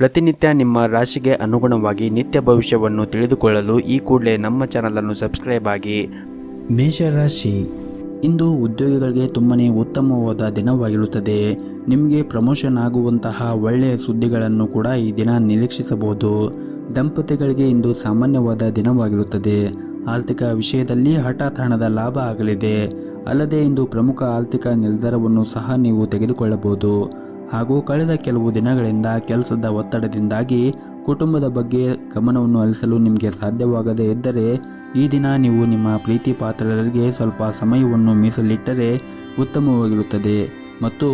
ಪ್ರತಿನಿತ್ಯ ನಿಮ್ಮ ರಾಶಿಗೆ ಅನುಗುಣವಾಗಿ ನಿತ್ಯ ಭವಿಷ್ಯವನ್ನು ತಿಳಿದುಕೊಳ್ಳಲು ಈ ಕೂಡಲೇ ನಮ್ಮ ಚಾನಲನ್ನು ಸಬ್ಸ್ಕ್ರೈಬ್ ಆಗಿ. ಮೇಷರಾಶಿ, ಇಂದು ಉದ್ಯೋಗಿಗಳಿಗೆ ತುಂಬನೇ ಉತ್ತಮವಾದ ದಿನವಾಗಿರುತ್ತದೆ. ನಿಮಗೆ ಪ್ರಮೋಷನ್ ಆಗುವಂತಹ ಒಳ್ಳೆಯ ಸುದ್ದಿಗಳನ್ನು ಕೂಡ ಈ ದಿನ ನಿರೀಕ್ಷಿಸಬಹುದು. ದಂಪತಿಗಳಿಗೆ ಇಂದು ಸಾಮಾನ್ಯವಾದ ದಿನವಾಗಿರುತ್ತದೆ. ಆರ್ಥಿಕ ವಿಷಯದಲ್ಲಿ ಹಠಾತ್ ಹಣದ ಲಾಭ ಆಗಲಿದೆ. ಅಲ್ಲದೆ ಇಂದು ಪ್ರಮುಖ ಆರ್ಥಿಕ ನಿರ್ಧಾರವನ್ನು ಸಹ ನೀವು ತೆಗೆದುಕೊಳ್ಳಬಹುದು. ಹಾಗೂ ಕಳೆದ ಕೆಲವು ದಿನಗಳಿಂದ ಕೆಲಸದ ಒತ್ತಡದಿಂದಾಗಿ ಕುಟುಂಬದ ಬಗ್ಗೆ ಗಮನವನ್ನು ಹರಿಸಲು ನಿಮಗೆ ಸಾಧ್ಯವಾಗದೇ ಇದ್ದರೆ ಈ ದಿನ ನೀವು ನಿಮ್ಮ ಪ್ರೀತಿ ಪಾತ್ರರಿಗೆ ಸ್ವಲ್ಪ ಸಮಯವನ್ನು ಮೀಸಲಿಟ್ಟರೆ ಉತ್ತಮವಾಗಿರುತ್ತದೆ. ಮತ್ತು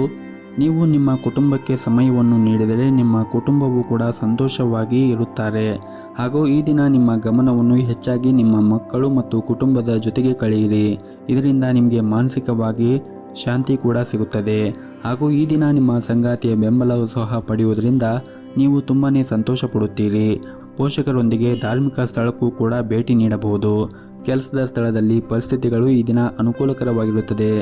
ನೀವು ನಿಮ್ಮ ಕುಟುಂಬಕ್ಕೆ ಸಮಯವನ್ನು ನೀಡಿದರೆ ನಿಮ್ಮ ಕುಟುಂಬವು ಕೂಡ ಸಂತೋಷವಾಗಿ ಇರುತ್ತಾರೆ. ಹಾಗೂ ಈ ದಿನ ನಿಮ್ಮ ಗಮನವನ್ನು ಹೆಚ್ಚಾಗಿ ನಿಮ್ಮ ಮಕ್ಕಳು ಮತ್ತು ಕುಟುಂಬದ ಜೊತೆಗೆ ಕಳೆಯಿರಿ. ಇದರಿಂದ ನಿಮಗೆ ಮಾನಸಿಕವಾಗಿ ಶಾಂತಿ ಕೂಡ ಸಿಗುತ್ತದೆ. ಹಾಗೂ ಈ ದಿನ ನಿಮ್ಮ ಸಂಗಾತಿಯ ಬೆಂಬಲವು ಸಹ ಪಡೆಯುವುದರಿಂದ ನೀವು ತುಂಬಾ ಸಂತೋಷ ಪಡುತ್ತೀರಿ. ಪೋಷಕರೊಂದಿಗೆ ಧಾರ್ಮಿಕ ಸ್ಥಳಕ್ಕೂ ಕೂಡ ಭೇಟಿ ನೀಡಬಹುದು. ಕೆಲಸದ ಸ್ಥಳದಲ್ಲಿ ಪರಿಸ್ಥಿತಿಗಳು ಈ ದಿನ ಅನುಕೂಲಕರವಾಗಿರುತ್ತದೆ.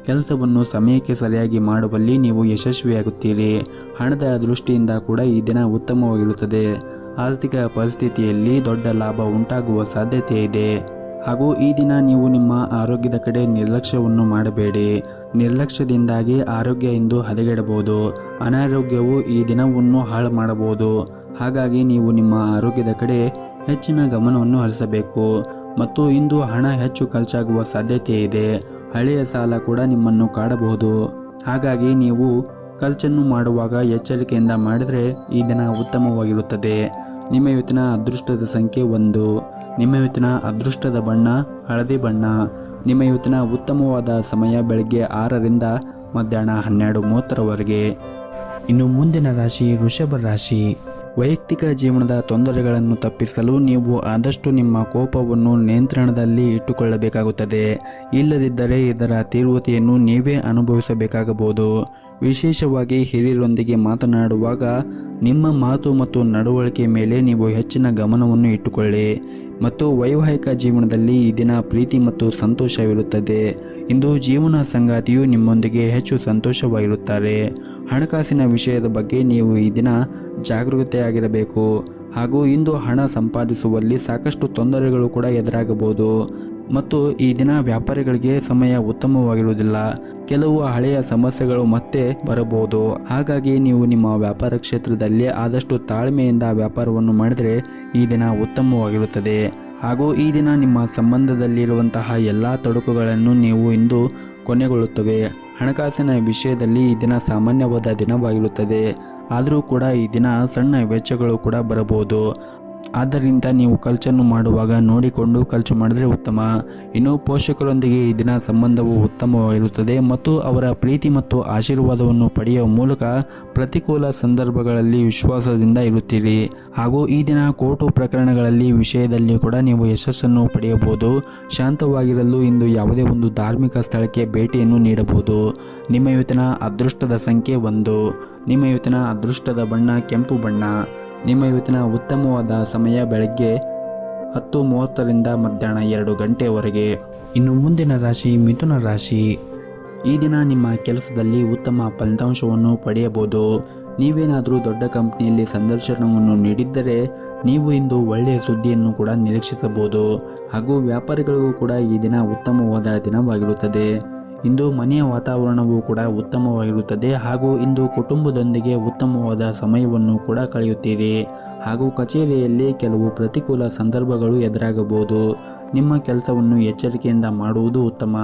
ಕೆಲಸವನ್ನು ಸಮಯಕ್ಕೆ ಸರಿಯಾಗಿ ಮಾಡುವಲ್ಲಿ ನೀವು ಯಶಸ್ವಿಯಾಗುತ್ತೀರಿ. ಹಣದ ದೃಷ್ಟಿಯಿಂದ ಕೂಡ ಈ ದಿನ ಉತ್ತಮವಾಗಿರುತ್ತದೆ. ಆರ್ಥಿಕ ಪರಿಸ್ಥಿತಿಯಲ್ಲಿ ದೊಡ್ಡ ಲಾಭ ಉಂಟಾಗುವ ಸಾಧ್ಯತೆ ಇದೆ. ಹಾಗೂ ಈ ದಿನ ನೀವು ನಿಮ್ಮ ಆರೋಗ್ಯದ ಕಡೆ ನಿರ್ಲಕ್ಷ್ಯವನ್ನು ಮಾಡಬೇಡಿ. ನಿರ್ಲಕ್ಷ್ಯದಿಂದಾಗಿ ಆರೋಗ್ಯ ಇಂದು ಹದಗೆಡಬಹುದು. ಅನಾರೋಗ್ಯವು ಈ ದಿನವನ್ನು ಹಾಳು ಮಾಡಬಹುದು. ಹಾಗಾಗಿ ನೀವು ನಿಮ್ಮ ಆರೋಗ್ಯದ ಕಡೆ ಹೆಚ್ಚಿನ ಗಮನವನ್ನು ಹರಿಸಬೇಕು. ಮತ್ತು ಇಂದು ಹಣ ಹೆಚ್ಚು ಖರ್ಚಾಗುವ ಸಾಧ್ಯತೆ ಇದೆ. ಹಳೆಯ ಸಾಲ ಕೂಡ ನಿಮ್ಮನ್ನು ಕಾಡಬಹುದು. ಹಾಗಾಗಿ ನೀವು ಖರ್ಚನ್ನು ಮಾಡುವಾಗ ಎಚ್ಚರಿಕೆಯಿಂದ ಮಾಡಿದರೆ ಈ ದಿನ ಉತ್ತಮವಾಗಿರುತ್ತದೆ. ನಿಮ್ಮ ಇವತ್ತಿನ ಅದೃಷ್ಟದ ಸಂಖ್ಯೆ 1. ನಿಮ್ಮ ಇವತ್ತಿನ ಅದೃಷ್ಟದ ಬಣ್ಣ ಹಳದಿ ಬಣ್ಣ. ನಿಮ್ಮ ಇವತ್ತಿನ ಉತ್ತಮವಾದ ಸಮಯ ಬೆಳಗ್ಗೆ 6ರಿಂದ ಮಧ್ಯಾಹ್ನ 12:30ರವರೆಗೆ. ಇನ್ನು ಮುಂದಿನ ರಾಶಿ ವೃಷಭ ರಾಶಿ. ವೈಯಕ್ತಿಕ ಜೀವನದ ತೊಂದರೆಗಳನ್ನು ತಪ್ಪಿಸಲು ನೀವು ಆದಷ್ಟು ನಿಮ್ಮ ಕೋಪವನ್ನು ನಿಯಂತ್ರಣದಲ್ಲಿ ಇಟ್ಟುಕೊಳ್ಳಬೇಕಾಗುತ್ತದೆ. ಇಲ್ಲದಿದ್ದರೆ ಇದರ ತೀವ್ರತೆಯನ್ನು ನೀವೇ ಅನುಭವಿಸಬೇಕಾಗಬಹುದು. ವಿಶೇಷವಾಗಿ ಹಿರಿಯರೊಂದಿಗೆ ಮಾತನಾಡುವಾಗ ನಿಮ್ಮ ಮಾತು ಮತ್ತು ನಡವಳಿಕೆ ಮೇಲೆ ನೀವು ಹೆಚ್ಚಿನ ಗಮನವನ್ನು ಇಟ್ಟುಕೊಳ್ಳಿ. ಮತ್ತು ವೈವಾಹಿಕ ಜೀವನದಲ್ಲಿ ಈ ದಿನ ಪ್ರೀತಿ ಮತ್ತು ಸಂತೋಷವಿರುತ್ತದೆ. ಇಂದು ಜೀವನ ಸಂಗಾತಿಯು ನಿಮ್ಮೊಂದಿಗೆ ಹೆಚ್ಚು ಸಂತೋಷವಾಗಿರುತ್ತಾರೆ. ಹಣಕಾಸಿನ ವಿಷಯದ ಬಗ್ಗೆ ನೀವು ಈ ದಿನ ಜಾಗರೂಕತೆಯಾಗಿರಬೇಕು. ಹಾಗೂ ಇಂದು ಹಣ ಸಂಪಾದಿಸುವಲ್ಲಿ ಸಾಕಷ್ಟು ತೊಂದರೆಗಳು ಕೂಡ ಎದುರಾಗಬಹುದು. ಮತ್ತು ಈ ದಿನ ವ್ಯಾಪಾರಿಗಳಿಗೆ ಸಮಯ ಉತ್ತಮವಾಗಿರುವುದಿಲ್ಲ. ಕೆಲವು ಹಳೆಯ ಸಮಸ್ಯೆಗಳು ಮತ್ತೆ ಬರಬಹುದು. ಹಾಗಾಗಿ ನೀವು ನಿಮ್ಮ ವ್ಯಾಪಾರ ಕ್ಷೇತ್ರದಲ್ಲಿ ಆದಷ್ಟು ತಾಳ್ಮೆಯಿಂದ ವ್ಯಾಪಾರವನ್ನು ಮಾಡಿದರೆ ಈ ದಿನ ಉತ್ತಮವಾಗಿರುತ್ತದೆ. ಹಾಗೂ ಈ ದಿನ ನಿಮ್ಮ ಸಂಬಂಧದಲ್ಲಿರುವಂತಹ ಎಲ್ಲ ತೊಡಕುಗಳನ್ನು ನೀವು ಇಂದು ಕೊನೆಗೊಳ್ಳುತ್ತವೆ. ಹಣಕಾಸಿನ ವಿಷಯದಲ್ಲಿ ಈ ದಿನ ಸಾಮಾನ್ಯವಾದ ದಿನವಾಗಿರುತ್ತದೆ. ಆದರೂ ಕೂಡ ಈ ದಿನ ಸಣ್ಣ ವೆಚ್ಚಗಳು ಕೂಡ ಬರಬಹುದು. ಆದ್ದರಿಂದ ನೀವು ಖರ್ಚನ್ನು ಮಾಡುವಾಗ ನೋಡಿಕೊಂಡು ಖರ್ಚು ಮಾಡಿದರೆ ಉತ್ತಮ. ಇನ್ನು ಪೋಷಕರೊಂದಿಗೆ ಈ ದಿನ ಸಂಬಂಧವು ಉತ್ತಮವಾಗಿರುತ್ತದೆ ಮತ್ತು ಅವರ ಪ್ರೀತಿ ಮತ್ತು ಆಶೀರ್ವಾದವನ್ನು ಪಡೆಯುವ ಮೂಲಕ ಪ್ರತಿಕೂಲ ಸಂದರ್ಭಗಳಲ್ಲಿ ವಿಶ್ವಾಸದಿಂದ ಇರುತ್ತೀರಿ. ಹಾಗೂ ಈ ದಿನ ಕೋರ್ಟು ಪ್ರಕರಣಗಳಲ್ಲಿ ವಿಷಯದಲ್ಲಿ ಕೂಡ ನೀವು ಯಶಸ್ಸನ್ನು ಪಡೆಯಬಹುದು. ಶಾಂತವಾಗಿರಲು ಇಂದು ಯಾವುದೇ ಒಂದು ಧಾರ್ಮಿಕ ಸ್ಥಳಕ್ಕೆ ಭೇಟಿಯನ್ನು ನೀಡಬಹುದು. ನಿಮ್ಮ ಇವತ್ತಿನ ಅದೃಷ್ಟದ ಸಂಖ್ಯೆ 1. ನಿಮ್ಮ ಇವತ್ತಿನ ಅದೃಷ್ಟದ ಬಣ್ಣ ಕೆಂಪು ಬಣ್ಣ. ನಿಮ್ಮ ಇವತ್ತಿನ ಉತ್ತಮವಾದ ಸಮಯ ಬೆಳಗ್ಗೆ 10:30ರಿಂದ ಮಧ್ಯಾಹ್ನ 2 ಗಂಟೆವರೆಗೆ. ಇನ್ನು ಮುಂದಿನ ರಾಶಿ ಮಿಥುನ ರಾಶಿ. ಈ ದಿನ ನಿಮ್ಮ ಕೆಲಸದಲ್ಲಿ ಉತ್ತಮ ಫಲಿತಾಂಶವನ್ನು ಪಡೆಯಬಹುದು. ನೀವೇನಾದರೂ ದೊಡ್ಡ ಕಂಪನಿಯಲ್ಲಿ ಸಂದರ್ಶನವನ್ನು ನೀಡಿದ್ದರೆ ನೀವು ಇಂದು ಒಳ್ಳೆಯ ಸುದ್ದಿಯನ್ನು ಕೂಡ ನಿರೀಕ್ಷಿಸಬಹುದು. ಹಾಗೂ ವ್ಯಾಪಾರಿಗಳಿಗೂ ಕೂಡ ಈ ದಿನ ಉತ್ತಮವಾದ ದಿನವಾಗಿರುತ್ತದೆ. ಇಂದು ಮನೆಯ ವಾತಾವರಣವು ಕೂಡ ಉತ್ತಮವಾಗಿರುತ್ತದೆ. ಹಾಗೂ ಇಂದು ಕುಟುಂಬದೊಂದಿಗೆ ಉತ್ತಮವಾದ ಸಮಯವನ್ನು ಕೂಡ ಕಳೆಯುತ್ತೀರಿ. ಹಾಗೂ ಕಚೇರಿಯಲ್ಲಿ ಕೆಲವು ಪ್ರತಿಕೂಲ ಸಂದರ್ಭಗಳು ಎದುರಾಗಬಹುದು. ನಿಮ್ಮ ಕೆಲಸವನ್ನು ಎಚ್ಚರಿಕೆಯಿಂದ ಮಾಡುವುದು ಉತ್ತಮ.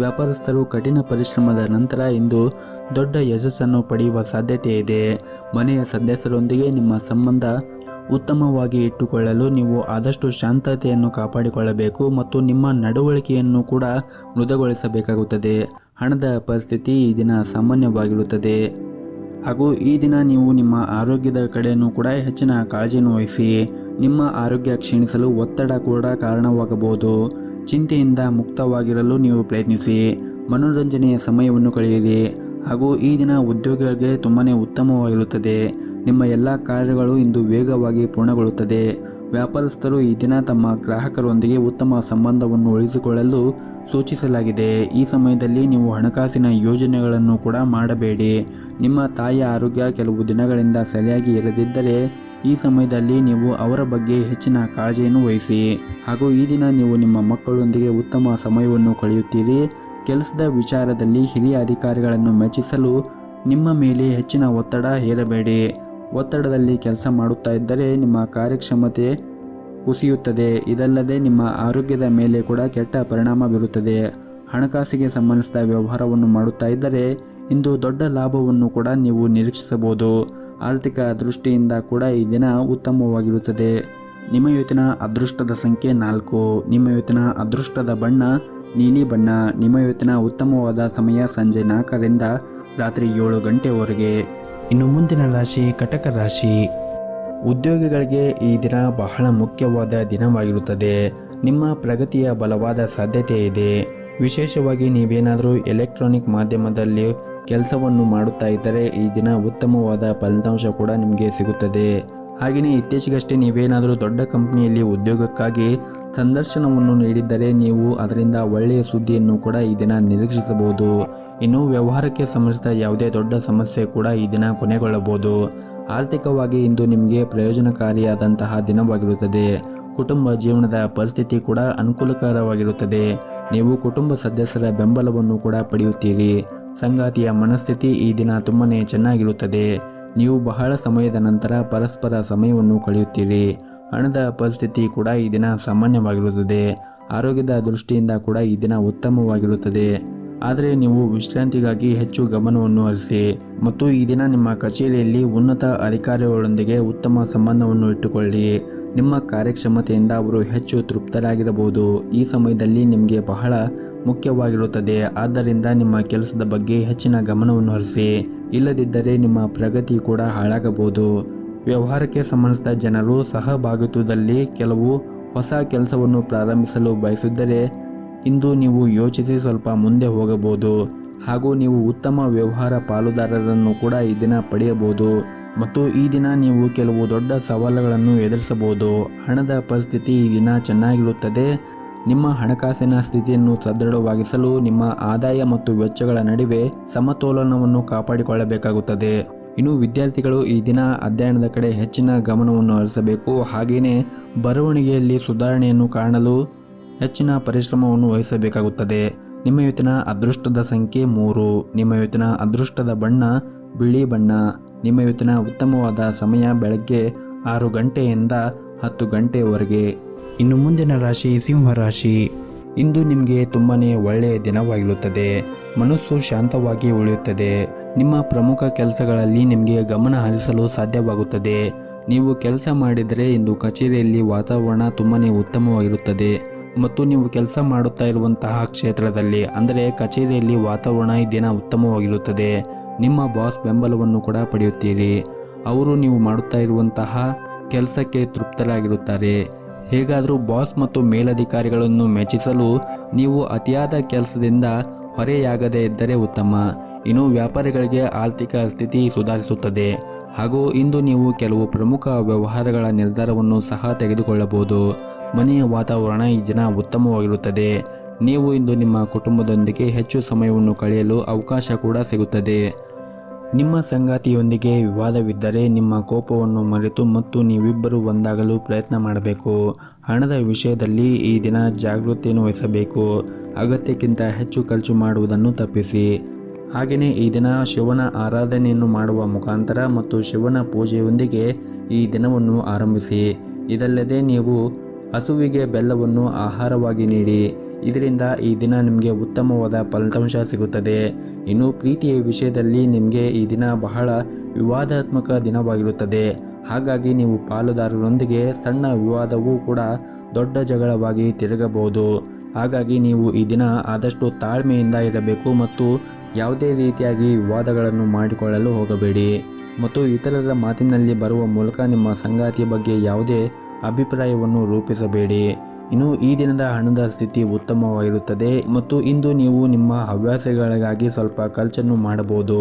ವ್ಯಾಪಾರಸ್ಥರು ಕಠಿಣ ಪರಿಶ್ರಮದ ನಂತರ ಇಂದು ದೊಡ್ಡ ಯಶಸ್ಸನ್ನು ಪಡೆಯುವ ಸಾಧ್ಯತೆ ಇದೆ. ಮನೆಯ ಸದಸ್ಯರೊಂದಿಗೆ ನಿಮ್ಮ ಸಂಬಂಧ ಉತ್ತಮವಾಗಿ ಇಟ್ಟುಕೊಳ್ಳಲು ನೀವು ಆದಷ್ಟು ಶಾಂತತೆಯನ್ನು ಕಾಪಾಡಿಕೊಳ್ಳಬೇಕು ಮತ್ತು ನಿಮ್ಮ ನಡವಳಿಕೆಯನ್ನು ಕೂಡ ಮೃದುಗೊಳಿಸಬೇಕಾಗುತ್ತದೆ. ಹಣದ ಪರಿಸ್ಥಿತಿ ಈ ದಿನ ಸಾಮಾನ್ಯವಾಗಿರುತ್ತದೆ. ಹಾಗೂ ಈ ದಿನ ನೀವು ನಿಮ್ಮ ಆರೋಗ್ಯದ ಕಡೆಯೂ ಕೂಡ ಹೆಚ್ಚಿನ ಕಾಳಜಿಯನ್ನು ವಹಿಸಿ. ನಿಮ್ಮ ಆರೋಗ್ಯ ಕ್ಷೀಣಿಸಲು ಒತ್ತಡ ಕೂಡ ಕಾರಣವಾಗಬಹುದು. ಚಿಂತೆಯಿಂದ ಮುಕ್ತವಾಗಿರಲು ನೀವು ಪ್ರಯತ್ನಿಸಿ. ಮನೋರಂಜನೆಯ ಸಮಯವನ್ನು ಕಳೆಯಿರಿ. ಹಾಗೂ ಈ ದಿನ ಉದ್ಯೋಗಿಗಳಿಗೆ ತುಂಬಾ ಉತ್ತಮವಾಗಿರುತ್ತದೆ. ನಿಮ್ಮ ಎಲ್ಲ ಕಾರ್ಯಗಳು ಇಂದು ವೇಗವಾಗಿ ಪೂರ್ಣಗೊಳ್ಳುತ್ತದೆ. ವ್ಯಾಪಾರಸ್ಥರು ಈ ದಿನ ತಮ್ಮ ಗ್ರಾಹಕರೊಂದಿಗೆ ಉತ್ತಮ ಸಂಬಂಧವನ್ನು ಉಳಿಸಿಕೊಳ್ಳಲು ಸೂಚಿಸಲಾಗಿದೆ. ಈ ಸಮಯದಲ್ಲಿ ನೀವು ಹಣಕಾಸಿನ ಯೋಜನೆಗಳನ್ನು ಕೂಡ ಮಾಡಬೇಡಿ. ನಿಮ್ಮ ತಾಯಿಯ ಆರೋಗ್ಯ ಕೆಲವು ದಿನಗಳಿಂದ ಸರಿಯಾಗಿ ಇರದಿದ್ದರೆ ಈ ಸಮಯದಲ್ಲಿ ನೀವು ಅವರ ಬಗ್ಗೆ ಹೆಚ್ಚಿನ ಕಾಳಜಿಯನ್ನು ವಹಿಸಿ. ಹಾಗೂ ಈ ದಿನ ನೀವು ನಿಮ್ಮ ಮಕ್ಕಳೊಂದಿಗೆ ಉತ್ತಮ ಸಮಯವನ್ನು ಕಳೆಯುತ್ತೀರಿ. ಕೆಲಸದ ವಿಚಾರದಲ್ಲಿ ಹಿರಿಯ ಅಧಿಕಾರಿಗಳನ್ನು ಮೆಚ್ಚಿಸಲು ನಿಮ್ಮ ಮೇಲೆ ಹೆಚ್ಚಿನ ಒತ್ತಡ ಹೇರಬೇಡಿ. ಒತ್ತಡದಲ್ಲಿ ಕೆಲಸ ಮಾಡುತ್ತಾ ಇದ್ದರೆ ನಿಮ್ಮ ಕಾರ್ಯಕ್ಷಮತೆ ಕುಸಿಯುತ್ತದೆ. ಇದಲ್ಲದೆ ನಿಮ್ಮ ಆರೋಗ್ಯದ ಮೇಲೆ ಕೂಡ ಕೆಟ್ಟ ಪರಿಣಾಮ ಬೀರುತ್ತದೆ. ಹಣಕಾಸಿಗೆ ಸಂಬಂಧಿಸಿದ ವ್ಯವಹಾರವನ್ನು ಮಾಡುತ್ತಾ ಇದ್ದರೆ ಇಂದು ದೊಡ್ಡ ಲಾಭವನ್ನು ಕೂಡ ನೀವು ನಿರೀಕ್ಷಿಸಬಹುದು. ಆರ್ಥಿಕ ದೃಷ್ಟಿಯಿಂದ ಕೂಡ ಈ ದಿನ ಉತ್ತಮವಾಗಿರುತ್ತದೆ. ನಿಮ್ಮ ಇವತ್ತಿನ ಅದೃಷ್ಟದ ಸಂಖ್ಯೆ 4. ನಿಮ್ಮ ಇವತ್ತಿನ ಅದೃಷ್ಟದ ಬಣ್ಣ ನೀಲಿ ಬಣ್ಣ. ನಿಮ್ಮ ಇವತ್ತಿನ ಉತ್ತಮವಾದ ಸಮಯ ಸಂಜೆ 4ರಿಂದ ರಾತ್ರಿ 7 ಗಂಟೆವರೆಗೆ. ಇನ್ನು ಮುಂದಿನ ರಾಶಿ ಕಟಕ ರಾಶಿ. ಉದ್ಯೋಗಿಗಳಿಗೆ ಈ ದಿನ ಬಹಳ ಮುಖ್ಯವಾದ ದಿನವಾಗಿರುತ್ತದೆ. ನಿಮ್ಮ ಪ್ರಗತಿಯ ಬಲವಾದ ಸಾಧ್ಯತೆ ಇದೆ. ವಿಶೇಷವಾಗಿ ನೀವೇನಾದರೂ ಎಲೆಕ್ಟ್ರಾನಿಕ್ ಮಾಧ್ಯಮದಲ್ಲಿ ಕೆಲಸವನ್ನು ಮಾಡುತ್ತಾ ಇದ್ದರೆ ಈ ದಿನ ಉತ್ತಮವಾದ ಫಲಿತಾಂಶ ಕೂಡ ನಿಮಗೆ ಸಿಗುತ್ತದೆ. ಹಾಗೆಯೇ ಇತ್ತೀಚೆಗಷ್ಟೇ ನೀವೇನಾದರೂ ದೊಡ್ಡ ಕಂಪನಿಯಲ್ಲಿ ಉದ್ಯೋಗಕ್ಕಾಗಿ ಸಂದರ್ಶನವನ್ನು ನೀಡಿದ್ದರೆ ನೀವು ಅದರಿಂದ ಒಳ್ಳೆಯ ಸುದ್ದಿಯನ್ನು ಕೂಡ ಈ ದಿನ ನಿರೀಕ್ಷಿಸಬಹುದು. ಇನ್ನು ವ್ಯವಹಾರಕ್ಕೆ ಸಂಬಂಧಿಸಿದ ಯಾವುದೇ ದೊಡ್ಡ ಸಮಸ್ಯೆ ಕೂಡ ಈ ದಿನ ಕೊನೆಗೊಳ್ಳಬಹುದು. ಆರ್ಥಿಕವಾಗಿ ಇಂದು ನಿಮಗೆ ಪ್ರಯೋಜನಕಾರಿಯಾದಂತಹ ದಿನವಾಗಿರುತ್ತದೆ. ಕುಟುಂಬ ಜೀವನದ ಪರಿಸ್ಥಿತಿ ಕೂಡ ಅನುಕೂಲಕರವಾಗಿರುತ್ತದೆ. ನೀವು ಕುಟುಂಬ ಸದಸ್ಯರ ಬೆಂಬಲವನ್ನು ಕೂಡ ಪಡೆಯುತ್ತೀರಿ. ಸಂಗಾತಿಯ ಮನಸ್ಥಿತಿ ಈ ದಿನ ತುಂಬನೇ ಚೆನ್ನಾಗಿರುತ್ತದೆ. ನೀವು ಬಹಳ ಸಮಯದ ನಂತರ ಪರಸ್ಪರ ಸಮಯವನ್ನು ಕಳೆಯುತ್ತೀರಿ. ಹಣದ ಪರಿಸ್ಥಿತಿ ಕೂಡ ಈ ದಿನ ಸಾಮಾನ್ಯವಾಗಿರುತ್ತದೆ. ಆರೋಗ್ಯದ ದೃಷ್ಟಿಯಿಂದ ಕೂಡ ಈ ದಿನ ಉತ್ತಮವಾಗಿರುತ್ತದೆ. ಆದರೆ ನೀವು ವಿಶ್ರಾಂತಿಗಾಗಿ ಹೆಚ್ಚು ಗಮನವನ್ನು ಹರಿಸಿ ಮತ್ತು ಈ ದಿನ ನಿಮ್ಮ ಕಚೇರಿಯಲ್ಲಿ ಉನ್ನತ ಅಧಿಕಾರಿಗಳೊಂದಿಗೆ ಉತ್ತಮ ಸಂಬಂಧವನ್ನು ಇಟ್ಟುಕೊಳ್ಳಿ. ನಿಮ್ಮ ಕಾರ್ಯಕ್ಷಮತೆಯಿಂದ ಅವರು ಹೆಚ್ಚು ತೃಪ್ತರಾಗಿರಬಹುದು. ಈ ಸಮಯದಲ್ಲಿ ನಿಮಗೆ ಬಹಳ ಮುಖ್ಯವಾಗಿರುತ್ತದೆ. ಆದ್ದರಿಂದ ನಿಮ್ಮ ಕೆಲಸದ ಬಗ್ಗೆ ಹೆಚ್ಚಿನ ಗಮನವನ್ನು ಹರಿಸಿ. ಇಲ್ಲದಿದ್ದರೆ ನಿಮ್ಮ ಪ್ರಗತಿ ಕೂಡ ಹಾಳಾಗಬಹುದು. ವ್ಯವಹಾರಕ್ಕೆ ಸಂಬಂಧಿಸಿದ ಜನರು ಸಹಭಾಗಿತ್ವದಲ್ಲಿ ಕೆಲವು ಹೊಸ ಕೆಲಸವನ್ನು ಪ್ರಾರಂಭಿಸಲು ಬಯಸಿದ್ದರೆ ಇಂದು ನೀವು ಯೋಚಿಸಿ ಸ್ವಲ್ಪ ಮುಂದೆ ಹೋಗಬಹುದು. ಹಾಗೂ ನೀವು ಉತ್ತಮ ವ್ಯವಹಾರ ಪಾಲುದಾರರನ್ನು ಕೂಡ ಈ ದಿನ ಪಡೆಯಬಹುದು ಮತ್ತು ಈ ದಿನ ನೀವು ಕೆಲವು ದೊಡ್ಡ ಸವಾಲುಗಳನ್ನು ಎದುರಿಸಬಹುದು. ಹಣದ ಪರಿಸ್ಥಿತಿ ಈ ದಿನ ಚೆನ್ನಾಗಿರುತ್ತದೆ. ನಿಮ್ಮ ಹಣಕಾಸಿನ ಸ್ಥಿತಿಯನ್ನು ಸದೃಢವಾಗಿಸಲು ನಿಮ್ಮ ಆದಾಯ ಮತ್ತು ವೆಚ್ಚಗಳ ನಡುವೆ ಸಮತೋಲನವನ್ನು ಕಾಪಾಡಿಕೊಳ್ಳಬೇಕಾಗುತ್ತದೆ. ಇನ್ನು ವಿದ್ಯಾರ್ಥಿಗಳು ಈ ದಿನ ಅಧ್ಯಯನದ ಕಡೆ ಹೆಚ್ಚಿನ ಗಮನವನ್ನು ಹರಿಸಬೇಕು. ಹಾಗೆಯೇ ಬರವಣಿಗೆಯಲ್ಲಿ ಸುಧಾರಣೆಯನ್ನು ಕಾಣಲು ಹೆಚ್ಚಿನ ಪರಿಶ್ರಮವನ್ನು ವಹಿಸಬೇಕಾಗುತ್ತದೆ. ನಿಮ್ಮ ಇವತ್ತಿನ ಅದೃಷ್ಟದ ಸಂಖ್ಯೆ 3. ನಿಮ್ಮ ಇವತ್ತಿನ ಅದೃಷ್ಟದ ಬಣ್ಣ ಬಿಳಿ ಬಣ್ಣ. ನಿಮ್ಮ ಇವತ್ತಿನ ಉತ್ತಮವಾದ ಸಮಯ ಬೆಳಗ್ಗೆ 6 ಗಂಟೆಯಿಂದ 10 ಗಂಟೆವರೆಗೆ. ಇನ್ನು ಮುಂದಿನ ರಾಶಿ ಸಿಂಹ ರಾಶಿ. ಇಂದು ನಿಮಗೆ ತುಂಬಾನೇ ಒಳ್ಳೆಯ ದಿನವಾಗಿರುತ್ತದೆ. ಮನಸ್ಸು ಶಾಂತವಾಗಿ ಉಳಿಯುತ್ತದೆ. ನಿಮ್ಮ ಪ್ರಮುಖ ಕೆಲಸಗಳಲ್ಲಿ ನಿಮಗೆ ಗಮನ ಹರಿಸಲು ಸಾಧ್ಯವಾಗುತ್ತದೆ. ನೀವು ಕೆಲಸ ಮಾಡಿದರೆ ಇಂದು ಕಚೇರಿಯಲ್ಲಿ ವಾತಾವರಣ ತುಂಬಾನೇ ಉತ್ತಮವಾಗಿರುತ್ತದೆ ಮತ್ತು ನೀವು ಕೆಲಸ ಮಾಡುತ್ತಾ ಇರುವಂತಹ ಕ್ಷೇತ್ರದಲ್ಲಿ ಅಂದರೆ ಕಚೇರಿಯಲ್ಲಿ ವಾತಾವರಣ ಈ ದಿನ ಉತ್ತಮವಾಗಿರುತ್ತದೆ. ನಿಮ್ಮ ಬಾಸ್ ಬೆಂಬಲವನ್ನು ಕೂಡ ಪಡೆಯುತ್ತೀರಿ. ಅವರು ನೀವು ಮಾಡುತ್ತಾ ಇರುವಂತಹ ಕೆಲಸಕ್ಕೆ ತೃಪ್ತರಾಗಿರುತ್ತಾರೆ. ಹೇಗಾದರೂ ಬಾಸ್ ಮತ್ತು ಮೇಲಧಿಕಾರಿಗಳನ್ನು ಮೆಚ್ಚಿಸಲು ನೀವು ಅತಿಯಾದ ಕೆಲಸದಿಂದ ಹೊರೆಯಾಗದೇ ಇದ್ದರೆ ಉತ್ತಮ. ಇನ್ನು ವ್ಯಾಪಾರಿಗಳಿಗೆ ಆರ್ಥಿಕ ಸ್ಥಿತಿ ಸುಧಾರಿಸುತ್ತದೆ ಹಾಗೂ ಇಂದು ನೀವು ಕೆಲವು ಪ್ರಮುಖ ವ್ಯವಹಾರಗಳ ನಿರ್ಧಾರವನ್ನು ಸಹ ತೆಗೆದುಕೊಳ್ಳಬಹುದು. ಮನೆಯ ವಾತಾವರಣ ಈ ದಿನ ಉತ್ತಮವಾಗಿರುತ್ತದೆ. ನೀವು ಇಂದು ನಿಮ್ಮ ಕುಟುಂಬದೊಂದಿಗೆ ಹೆಚ್ಚು ಸಮಯವನ್ನು ಕಳೆಯಲು ಅವಕಾಶ ಕೂಡ ಸಿಗುತ್ತದೆ. ನಿಮ್ಮ ಸಂಗಾತಿಯೊಂದಿಗೆ ವಿವಾದವಿದ್ದರೆ ನಿಮ್ಮ ಕೋಪವನ್ನು ಮರೆತು ಮತ್ತು ನೀವಿಬ್ಬರು ಒಂದಾಗಲು ಪ್ರಯತ್ನ ಮಾಡಬೇಕು. ಹಣದ ವಿಷಯದಲ್ಲಿ ಈ ದಿನ ಜಾಗೃತಿಯನ್ನು ವಹಿಸಬೇಕು. ಅಗತ್ಯಕ್ಕಿಂತ ಹೆಚ್ಚು ಖರ್ಚು ಮಾಡುವುದನ್ನು ತಪ್ಪಿಸಿ. ಹಾಗೆಯೇ ಈ ದಿನ ಶಿವನ ಆರಾಧನೆಯನ್ನು ಮಾಡುವ ಮುಖಾಂತರ ಮತ್ತು ಶಿವನ ಪೂಜೆಯೊಂದಿಗೆ ಈ ದಿನವನ್ನು ಆರಂಭಿಸಿ. ಇದಲ್ಲದೆ ನೀವು ಹಸುವಿಗೆ ಬೆಲ್ಲವನ್ನು ಆಹಾರವಾಗಿ ನೀಡಿ. ಇದರಿಂದ ಈ ದಿನ ನಿಮಗೆ ಉತ್ತಮವಾದ ಫಲಿತಾಂಶ ಸಿಗುತ್ತದೆ. ಇನ್ನು ಪ್ರೀತಿಯ ವಿಷಯದಲ್ಲಿ ನಿಮಗೆ ಈ ದಿನ ಬಹಳ ವಿವಾದಾತ್ಮಕ ದಿನವಾಗಿರುತ್ತದೆ. ಹಾಗಾಗಿ ನೀವು ಪಾಲುದಾರರೊಂದಿಗೆ ಸಣ್ಣ ವಿವಾದವೂ ಕೂಡ ದೊಡ್ಡ ಜಗಳವಾಗಿ ತಿರುಗಬಹುದು. ಹಾಗಾಗಿ ನೀವು ಈ ದಿನ ಆದಷ್ಟು ತಾಳ್ಮೆಯಿಂದ ಇರಬೇಕು ಮತ್ತು ಯಾವುದೇ ರೀತಿಯಾಗಿ ವಿವಾದಗಳನ್ನು ಮಾಡಿಕೊಳ್ಳಲು ಹೋಗಬೇಡಿ ಮತ್ತು ಇತರರ ಮಾತಿನಲ್ಲಿ ಬರುವ ಮೂಲಕ ನಿಮ್ಮ ಸಂಗಾತಿಯ ಬಗ್ಗೆ ಯಾವುದೇ ಅಭಿಪ್ರಾಯವನ್ನು ರೂಪಿಸಬೇಡಿ. ಇನ್ನು ಈ ದಿನದ ಹಣದ ಸ್ಥಿತಿ ಉತ್ತಮವಾಗಿರುತ್ತದೆ ಮತ್ತು ಇಂದು ನೀವು ನಿಮ್ಮ ಹವ್ಯಾಸಗಳಿಗಾಗಿ ಸ್ವಲ್ಪ ಖರ್ಚನ್ನು ಮಾಡಬಹುದು.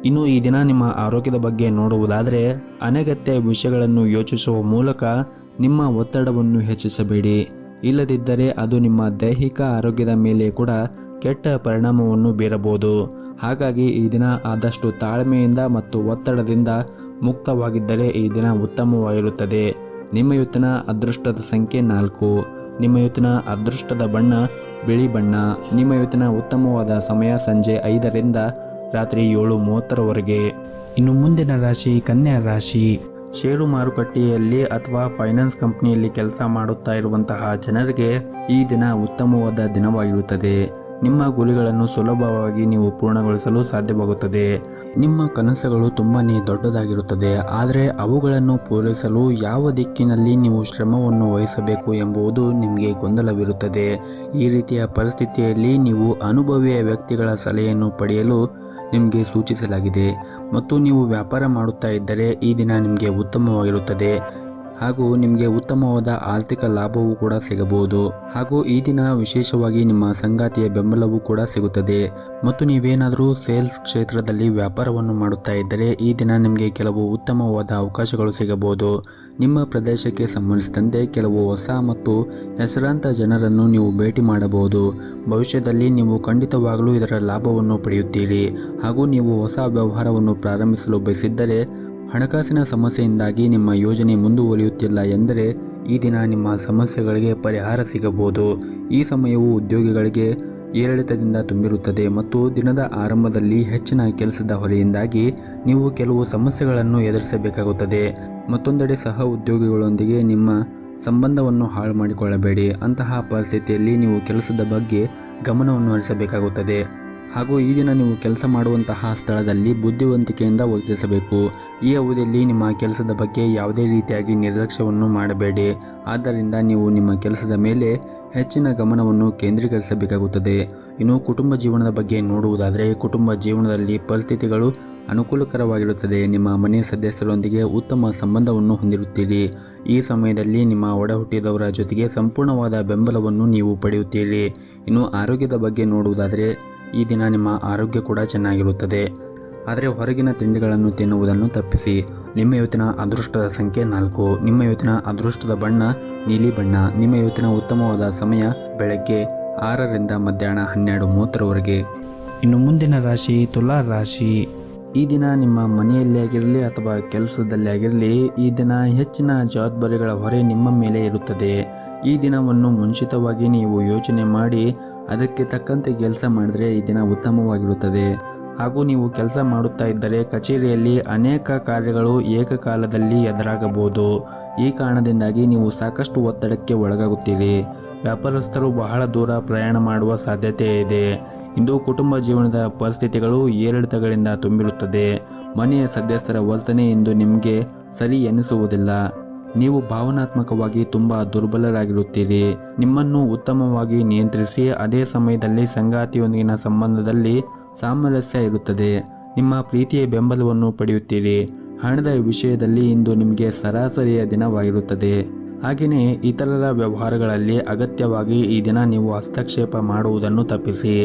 ಇನ್ನು ಈ ದಿನ ನಿಮ್ಮ ಆರೋಗ್ಯದ ಬಗ್ಗೆ ನೋಡುವುದಾದರೆ ಅನಗತ್ಯ ವಿಷಯಗಳನ್ನು ಯೋಚಿಸುವ ಮೂಲಕ ನಿಮ್ಮ ಒತ್ತಡವನ್ನು ಹೆಚ್ಚಿಸಬೇಡಿ. ಇಲ್ಲದಿದ್ದರೆ ಅದು ನಿಮ್ಮ ದೈಹಿಕ ಆರೋಗ್ಯದ ಮೇಲೆ ಕೂಡ ಕೆಟ್ಟ ಪರಿಣಾಮವನ್ನು ಬೀರಬಹುದು. ಹಾಗಾಗಿ ಈ ದಿನ ಆದಷ್ಟು ತಾಳ್ಮೆಯಿಂದ ಮತ್ತು ಒತ್ತಡದಿಂದ ಮುಕ್ತವಾಗಿದ್ದರೆ ಈ ದಿನ ಉತ್ತಮವಾಗಿರುತ್ತದೆ. ನಿಮ್ಮ ಇವತ್ತಿನ ಅದೃಷ್ಟದ ಸಂಖ್ಯೆ 4. ನಿಮ್ಮ ಇವತ್ತಿನ ಅದೃಷ್ಟದ ಬಣ್ಣ ಬಿಳಿ ಬಣ್ಣ. ನಿಮ್ಮ ಇವತ್ತಿನ ಉತ್ತಮವಾದ ಸಮಯ ಸಂಜೆ 5ರಿಂದ ರಾತ್ರಿ 7:30ರವರೆಗೆ. ಇನ್ನು ಮುಂದಿನ ರಾಶಿ ಕನ್ಯಾ ರಾಶಿ. ಷೇರು ಮಾರುಕಟ್ಟೆಯಲ್ಲಿ ಅಥವಾ ಫೈನಾನ್ಸ್ ಕಂಪನಿಯಲ್ಲಿ ಕೆಲಸ ಮಾಡುತ್ತಾ ಇರುವಂತಹ ಜನರಿಗೆ ಈ ದಿನ ಉತ್ತಮವಾದ ದಿನವಾಗಿರುತ್ತದೆ. ನಿಮ್ಮ ಗುರಿಗಳನ್ನು ಸುಲಭವಾಗಿ ನೀವು ಪೂರ್ಣಗೊಳಿಸಲು ಸಾಧ್ಯವಾಗುತ್ತದೆ. ನಿಮ್ಮ ಕನಸುಗಳು ತುಂಬಾನೇ ದೊಡ್ಡದಾಗಿರುತ್ತದೆ. ಆದರೆ ಅವುಗಳನ್ನು ಪೂರೈಸಲು ಯಾವ ದಿಕ್ಕಿನಲ್ಲಿ ನೀವು ಶ್ರಮವನ್ನು ವಹಿಸಬೇಕು ಎಂಬುದು ನಿಮಗೆ ಗೊಂದಲವಿರುತ್ತದೆ. ಈ ರೀತಿಯ ಪರಿಸ್ಥಿತಿಯಲ್ಲಿ ನೀವು ಅನುಭವಿ ವ್ಯಕ್ತಿಗಳ ಸಲಹೆಯನ್ನು ಪಡೆಯಲು ನಿಮಗೆ ಸೂಚಿಸಲಾಗಿದೆ. ಮತ್ತು ನೀವು ವ್ಯಾಪಾರ ಮಾಡುತ್ತಾ ಇದ್ದರೆ ಈ ದಿನ ನಿಮಗೆ ಉತ್ತಮವಾಗಿರುತ್ತದೆ ಹಾಗೂ ನಿಮಗೆ ಉತ್ತಮವಾದ ಆರ್ಥಿಕ ಲಾಭವೂ ಕೂಡ ಸಿಗಬಹುದು. ಹಾಗೂ ಈ ದಿನ ವಿಶೇಷವಾಗಿ ನಿಮ್ಮ ಸಂಗಾತಿಯ ಬೆಂಬಲವೂ ಕೂಡ ಸಿಗುತ್ತದೆ. ಮತ್ತು ನೀವೇನಾದರೂ ಸೇಲ್ಸ್ ಕ್ಷೇತ್ರದಲ್ಲಿ ವ್ಯಾಪಾರವನ್ನು ಮಾಡುತ್ತಾ ಇದ್ದರೆ ಈ ದಿನ ನಿಮಗೆ ಕೆಲವು ಉತ್ತಮವಾದ ಅವಕಾಶಗಳು ಸಿಗಬಹುದು. ನಿಮ್ಮ ಪ್ರದೇಶಕ್ಕೆ ಸಂಬಂಧಿಸಿದಂತೆ ಕೆಲವು ಹೊಸ ಮತ್ತು ಹೆಸರಾಂತ ಜನರನ್ನು ನೀವು ಭೇಟಿ ಮಾಡಬಹುದು. ಭವಿಷ್ಯದಲ್ಲಿ ನೀವು ಖಂಡಿತವಾಗಲೂ ಇದರ ಲಾಭವನ್ನು ಪಡೆಯುತ್ತೀರಿ. ಹಾಗೂ ನೀವು ಹೊಸ ವ್ಯವಹಾರವನ್ನು ಪ್ರಾರಂಭಿಸಲು ಬಯಸಿದ್ದರೆ ಹಣಕಾಸಿನ ಸಮಸ್ಯೆಯಿಂದಾಗಿ ನಿಮ್ಮ ಯೋಜನೆ ಮುಂದುವರಿಯುತ್ತಿಲ್ಲ ಎಂದರೆ ಈ ದಿನ ನಿಮ್ಮ ಸಮಸ್ಯೆಗಳಿಗೆ ಪರಿಹಾರ ಸಿಗಬಹುದು. ಈ ಸಮಯವು ಉದ್ಯೋಗಿಗಳಿಗೆ ಏರಿಳಿತದಿಂದ ತುಂಬಿರುತ್ತದೆ ಮತ್ತು ದಿನದ ಆರಂಭದಲ್ಲಿ ಹೆಚ್ಚಿನ ಕೆಲಸದ ಹೊರೆಯಿಂದಾಗಿ ನೀವು ಕೆಲವು ಸಮಸ್ಯೆಗಳನ್ನು ಎದುರಿಸಬೇಕಾಗುತ್ತದೆ. ಮತ್ತೊಂದೆಡೆ ಸಹ ಉದ್ಯೋಗಿಗಳೊಂದಿಗೆ ನಿಮ್ಮ ಸಂಬಂಧವನ್ನು ಹಾಳು ಮಾಡಿಕೊಳ್ಳಬೇಡಿ. ಅಂತಹ ಪರಿಸ್ಥಿತಿಯಲ್ಲಿ ನೀವು ಕೆಲಸದ ಬಗ್ಗೆ ಗಮನವನ್ನು ಹರಿಸಬೇಕಾಗುತ್ತದೆ. ಹಾಗೂ ಈ ದಿನ ನೀವು ಕೆಲಸ ಮಾಡುವಂತಹ ಸ್ಥಳದಲ್ಲಿ ಬುದ್ಧಿವಂತಿಕೆಯಿಂದ ವರ್ತಿಸಬೇಕು. ಈ ಅವಧಿಯಲ್ಲಿ ನಿಮ್ಮ ಕೆಲಸದ ಬಗ್ಗೆ ಯಾವುದೇ ರೀತಿಯಾಗಿ ನಿರ್ಲಕ್ಷ್ಯವನ್ನು ಮಾಡಬೇಡಿ. ಆದ್ದರಿಂದ ನೀವು ನಿಮ್ಮ ಕೆಲಸದ ಮೇಲೆ ಹೆಚ್ಚಿನ ಗಮನವನ್ನು ಕೇಂದ್ರೀಕರಿಸಬೇಕಾಗುತ್ತದೆ. ಇನ್ನು ಕುಟುಂಬ ಜೀವನದ ಬಗ್ಗೆ ನೋಡುವುದಾದರೆ ಕುಟುಂಬ ಜೀವನದಲ್ಲಿ ಪರಿಸ್ಥಿತಿಗಳು ಅನುಕೂಲಕರವಾಗಿರುತ್ತದೆ. ನಿಮ್ಮ ಮನೆಯ ಸದಸ್ಯರೊಂದಿಗೆ ಉತ್ತಮ ಸಂಬಂಧವನ್ನು ಹೊಂದಿರುತ್ತೀರಿ. ಈ ಸಮಯದಲ್ಲಿ ನಿಮ್ಮ ಒಡ ಹುಟ್ಟಿದವರ ಜೊತೆಗೆ ಸಂಪೂರ್ಣವಾದ ಬೆಂಬಲವನ್ನು ನೀವು ಪಡೆಯುತ್ತೀರಿ. ಇನ್ನು ಆರೋಗ್ಯದ ಬಗ್ಗೆ ನೋಡುವುದಾದರೆ ಈ ದಿನ ನಿಮ್ಮ ಆರೋಗ್ಯ ಕೂಡ ಚೆನ್ನಾಗಿರುತ್ತದೆ. ಆದರೆ ಹೊರಗಿನ ತಿಂಡಿಗಳನ್ನು ತಿನ್ನುವುದನ್ನು ತಪ್ಪಿಸಿ. ನಿಮ್ಮ ಇವತ್ತಿನ ಅದೃಷ್ಟದ ಸಂಖ್ಯೆ 4. ನಿಮ್ಮ ಇವತ್ತಿನ ಅದೃಷ್ಟದ ಬಣ್ಣ ನೀಲಿ ಬಣ್ಣ. ನಿಮ್ಮ ಇವತ್ತಿನ ಉತ್ತಮವಾದ ಸಮಯ ಬೆಳಗ್ಗೆ 6ರಿಂದ ಮಧ್ಯಾಹ್ನ 12:30ರವರೆಗೆ. ಇನ್ನು ಮುಂದಿನ ರಾಶಿ ತುಲಾ ರಾಶಿ. ಈ ದಿನ ನಿಮ್ಮ ಮನೆಯಲ್ಲಿ ಆಗಿರಲಿ ಅಥವಾ ಕೆಲಸದಲ್ಲಿ ಆಗಿರಲಿ ಈ ದಿನ ಹೆಚ್ಚಿನ ಜವಾಬ್ದಾರಿಗಳ ಹೊರೆ ನಿಮ್ಮ ಮೇಲೆ ಇರುತ್ತದೆ. ಈ ದಿನವನ್ನು ಮುಂಚಿತವಾಗಿ ನೀವು ಯೋಚನೆ ಮಾಡಿ ಅದಕ್ಕೆ ತಕ್ಕಂತೆ ಕೆಲಸ ಮಾಡಿದರೆ ಈ ದಿನ ಉತ್ತಮವಾಗಿರುತ್ತದೆ. ಹಾಗೂ ನೀವು ಕೆಲಸ ಮಾಡುತ್ತಾ ಇದ್ದರೆ ಕಚೇರಿಯಲ್ಲಿ ಅನೇಕ ಕಾರ್ಯಗಳು ಏಕಕಾಲದಲ್ಲಿ ಎದುರಾಗಬಹುದು. ಈ ಕಾರಣದಿಂದಾಗಿ ನೀವು ಸಾಕಷ್ಟು ಒತ್ತಡಕ್ಕೆ ಒಳಗಾಗುತ್ತೀರಿ. ವ್ಯಾಪಾರಸ್ಥರು ಬಹಳ ದೂರ ಪ್ರಯಾಣ ಮಾಡುವ ಸಾಧ್ಯತೆ ಇದೆ. ಇಂದು ಕುಟುಂಬ ಜೀವನದ ಪರಿಸ್ಥಿತಿಗಳು ಏರಿಳಿತಗಳಿಂದ ತುಂಬಿರುತ್ತದೆ. ಮನೆಯ ಸದಸ್ಯರ ವರ್ತನೆ ಇಂದು ನಿಮಗೆ ಸರಿ ಎನಿಸುವುದಿಲ್ಲ. ನೀವು ಭಾವನಾತ್ಮಕವಾಗಿ ತುಂಬ ದುರ್ಬಲರಾಗಿರುತ್ತೀರಿ. ನಿಮ್ಮನ್ನು ಉತ್ತಮವಾಗಿ ನಿಯಂತ್ರಿಸಿ ಅದೇ ಸಮಯದಲ್ಲಿ ಸಂಗಾತಿಯೊಂದಿಗಿನ ಸಂಬಂಧದಲ್ಲಿ ಸಾಮರಸ್ಯ ಇರುತ್ತದೆ. ನಿಮ್ಮ ಪ್ರೀತಿಯ ಬೆಂಬಲವನ್ನು ಪಡೆಯುತ್ತೀರಿ. ಹಣದ ವಿಷಯದಲ್ಲಿ ಇಂದು ನಿಮಗೆ ಸರಾಸರಿಯ ದಿನವಾಗಿರುತ್ತದೆ. ಹಾಗೆಯೇ ಇತರರ ವ್ಯವಹಾರಗಳಲ್ಲಿ ಅಗತ್ಯವಾಗಿ ಈ ದಿನ ನೀವು ಹಸ್ತಕ್ಷೇಪ ಮಾಡುವುದನ್ನು ತಪ್ಪಿಸಿ.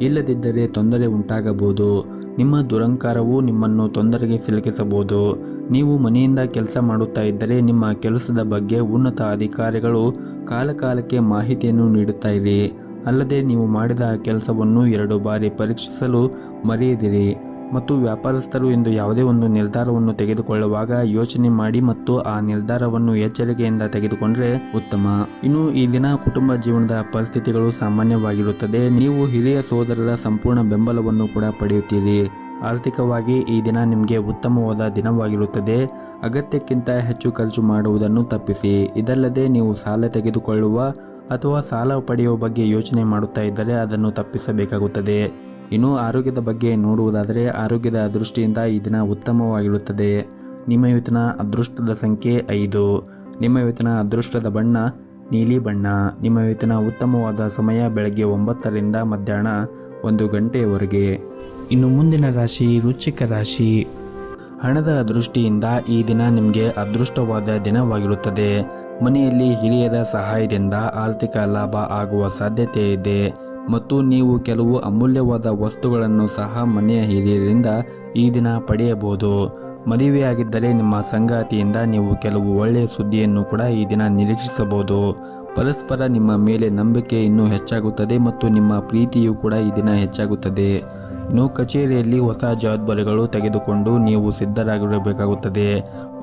ಇಲ್ಲದಿದ್ದರೆ ತೊಂದರೆ ಉಂಟಾಗಬಹುದು. ನಿಮ್ಮ ದುರಂಕಾರವು ನಿಮ್ಮನ್ನು ತೊಂದರೆಗೆ ಸಿಲುಕಿಸಬಹುದು. ನೀವು ಮನೆಯಿಂದ ಕೆಲಸ ಮಾಡುತ್ತಾ ಇದ್ದರೆ ನಿಮ್ಮ ಕೆಲಸದ ಬಗ್ಗೆ ಉನ್ನತ ಅಧಿಕಾರಿಗಳು ಕಾಲಕಾಲಕ್ಕೆ ಮಾಹಿತಿಯನ್ನು ನೀಡುತ್ತಾ ಇರಿ. ಅಲ್ಲದೆ ನೀವು ಮಾಡಿದ ಕೆಲಸವನ್ನು 2 ಬಾರಿ ಪರೀಕ್ಷಿಸಲು ಮರೆಯದಿರಿ. ಮತ್ತು ವ್ಯಾಪಾರಸ್ಥರು ಇಂದು ಯಾವುದೇ ಒಂದು ನಿರ್ಧಾರವನ್ನು ತೆಗೆದುಕೊಳ್ಳುವಾಗ ಯೋಚನೆ ಮಾಡಿ ಮತ್ತು ಆ ನಿರ್ಧಾರವನ್ನು ಎಚ್ಚರಿಕೆಯಿಂದ ತೆಗೆದುಕೊಂಡರೆ ಉತ್ತಮ. ಇನ್ನು ಈ ದಿನ ಕುಟುಂಬ ಜೀವನದ ಪರಿಸ್ಥಿತಿಗಳು ಸಾಮಾನ್ಯವಾಗಿರುತ್ತದೆ. ನೀವು ಹಿರಿಯ ಸೋದರರ ಸಂಪೂರ್ಣ ಬೆಂಬಲವನ್ನು ಕೂಡ ಪಡೆಯುತ್ತೀರಿ. ಆರ್ಥಿಕವಾಗಿ ಈ ದಿನ ನಿಮಗೆ ಉತ್ತಮವಾದ ದಿನವಾಗಿರುತ್ತದೆ. ಅಗತ್ಯಕ್ಕಿಂತ ಹೆಚ್ಚು ಖರ್ಚು ಮಾಡುವುದನ್ನು ತಪ್ಪಿಸಿ. ಇದಲ್ಲದೆ ನೀವು ಸಾಲ ತೆಗೆದುಕೊಳ್ಳುವ ಅಥವಾ ಸಾಲ ಪಡೆಯುವ ಬಗ್ಗೆ ಯೋಚನೆ ಮಾಡುತ್ತಾ ಇದ್ದರೆ ಅದನ್ನು ತಪ್ಪಿಸಬೇಕಾಗುತ್ತದೆ. ಇನ್ನು ಆರೋಗ್ಯದ ಬಗ್ಗೆ ನೋಡುವುದಾದರೆ ಆರೋಗ್ಯದ ದೃಷ್ಟಿಯಿಂದ ಈ ದಿನ ಉತ್ತಮವಾಗಿರುತ್ತದೆ. ನಿಮ್ಮ ಇವತ್ತಿನ ಅದೃಷ್ಟದ ಸಂಖ್ಯೆ 5. ನಿಮ್ಮ ಇವತ್ತಿನ ಅದೃಷ್ಟದ ಬಣ್ಣ ನೀಲಿ ಬಣ್ಣ. ನಿಮ್ಮ ಇವತ್ತಿನ ಉತ್ತಮವಾದ ಸಮಯ ಬೆಳಗ್ಗೆ 9ರಿಂದ ಮಧ್ಯಾಹ್ನ 1 ಗಂಟೆಯವರೆಗೆ. ಇನ್ನು ಮುಂದಿನ ರಾಶಿ ವೃಶ್ಚಿಕ ರಾಶಿ. ಹಣದ ದೃಷ್ಟಿಯಿಂದ ಈ ದಿನ ನಿಮಗೆ ಅದೃಷ್ಟವಾದ ದಿನವಾಗಿರುತ್ತದೆ. ಮನೆಯಲ್ಲಿ ಹಿರಿಯರ ಸಹಾಯದಿಂದ ಆರ್ಥಿಕ ಲಾಭ ಆಗುವ ಸಾಧ್ಯತೆ ಇದೆ ಮತ್ತು ನೀವು ಕೆಲವು ಅಮೂಲ್ಯವಾದ ವಸ್ತುಗಳನ್ನು ಸಹ ಮನೆಯ ಹಿರಿಯರಿಂದ ಈ ದಿನ ಪಡೆಯಬಹುದು. ಮದುವೆಯಾಗಿದ್ದರೆ ನಿಮ್ಮ ಸಂಗಾತಿಯಿಂದ ನೀವು ಕೆಲವು ಒಳ್ಳೆಯ ಸುದ್ದಿಯನ್ನು ಕೂಡ ಈ ದಿನ ನಿರೀಕ್ಷಿಸಬಹುದು. ಪರಸ್ಪರ ನಿಮ್ಮ ಮೇಲೆ ನಂಬಿಕೆ ಇನ್ನೂ ಹೆಚ್ಚಾಗುತ್ತದೆ ಮತ್ತು ನಿಮ್ಮ ಪ್ರೀತಿಯೂ ಕೂಡ ಈ ದಿನ ಹೆಚ್ಚಾಗುತ್ತದೆ. ಇನ್ನು ಕಚೇರಿಯಲ್ಲಿ ಹೊಸ ಜವಾಬ್ದಾರಿಗಳು ತೆಗೆದುಕೊಂಡು ನೀವು ಸಿದ್ಧರಾಗಿರಬೇಕಾಗುತ್ತದೆ.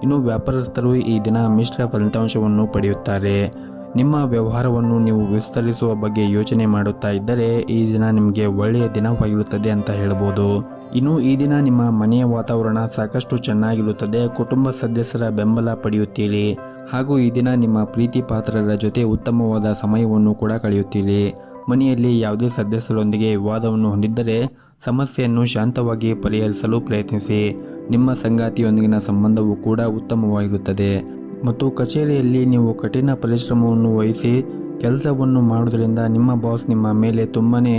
ಇನ್ನು ವ್ಯಾಪಾರಸ್ಥರು ಈ ದಿನ ಮಿಶ್ರ ಫಲಿತಾಂಶವನ್ನು ಪಡೆಯುತ್ತಾರೆ. ನಿಮ್ಮ ವ್ಯವಹಾರವನ್ನು ನೀವು ವಿಸ್ತರಿಸುವ ಬಗ್ಗೆ ಯೋಚನೆ ಮಾಡುತ್ತಾ ಇದ್ದರೆ ಈ ದಿನ ನಿಮಗೆ ಒಳ್ಳೆಯ ದಿನವಾಗಿರುತ್ತದೆ ಅಂತ ಹೇಳ್ಬೋದು. ಇನ್ನು ಈ ದಿನ ನಿಮ್ಮ ಮನೆಯ ವಾತಾವರಣ ಸಾಕಷ್ಟು ಚೆನ್ನಾಗಿರುತ್ತದೆ. ಕುಟುಂಬ ಸದಸ್ಯರ ಬೆಂಬಲ ಪಡೆಯುತ್ತೀರಿ ಹಾಗೂ ಈ ದಿನ ನಿಮ್ಮ ಪ್ರೀತಿ ಪಾತ್ರರ ಜೊತೆ ಉತ್ತಮವಾದ ಸಮಯವನ್ನು ಕೂಡ ಕಳೆಯುತ್ತೀರಿ. ಮನೆಯಲ್ಲಿ ಯಾವುದೇ ಸದಸ್ಯರೊಂದಿಗೆ ವಿವಾದವನ್ನು ಹೊಂದಿದ್ದರೆ ಸಮಸ್ಯೆಯನ್ನು ಶಾಂತವಾಗಿ ಪರಿಹರಿಸಲು ಪ್ರಯತ್ನಿಸಿ. ನಿಮ್ಮ ಸಂಗಾತಿಯೊಂದಿಗಿನ ಸಂಬಂಧವು ಕೂಡ ಉತ್ತಮವಾಗಿರುತ್ತದೆ ಮತ್ತು ಕಚೇರಿಯಲ್ಲಿ ನೀವು ಕಠಿಣ ಪರಿಶ್ರಮವನ್ನು ವಹಿಸಿ ಕೆಲಸವನ್ನು ಮಾಡುವುದರಿಂದ ನಿಮ್ಮ ಬಾಸ್ ನಿಮ್ಮ ಮೇಲೆ ತುಂಬನೇ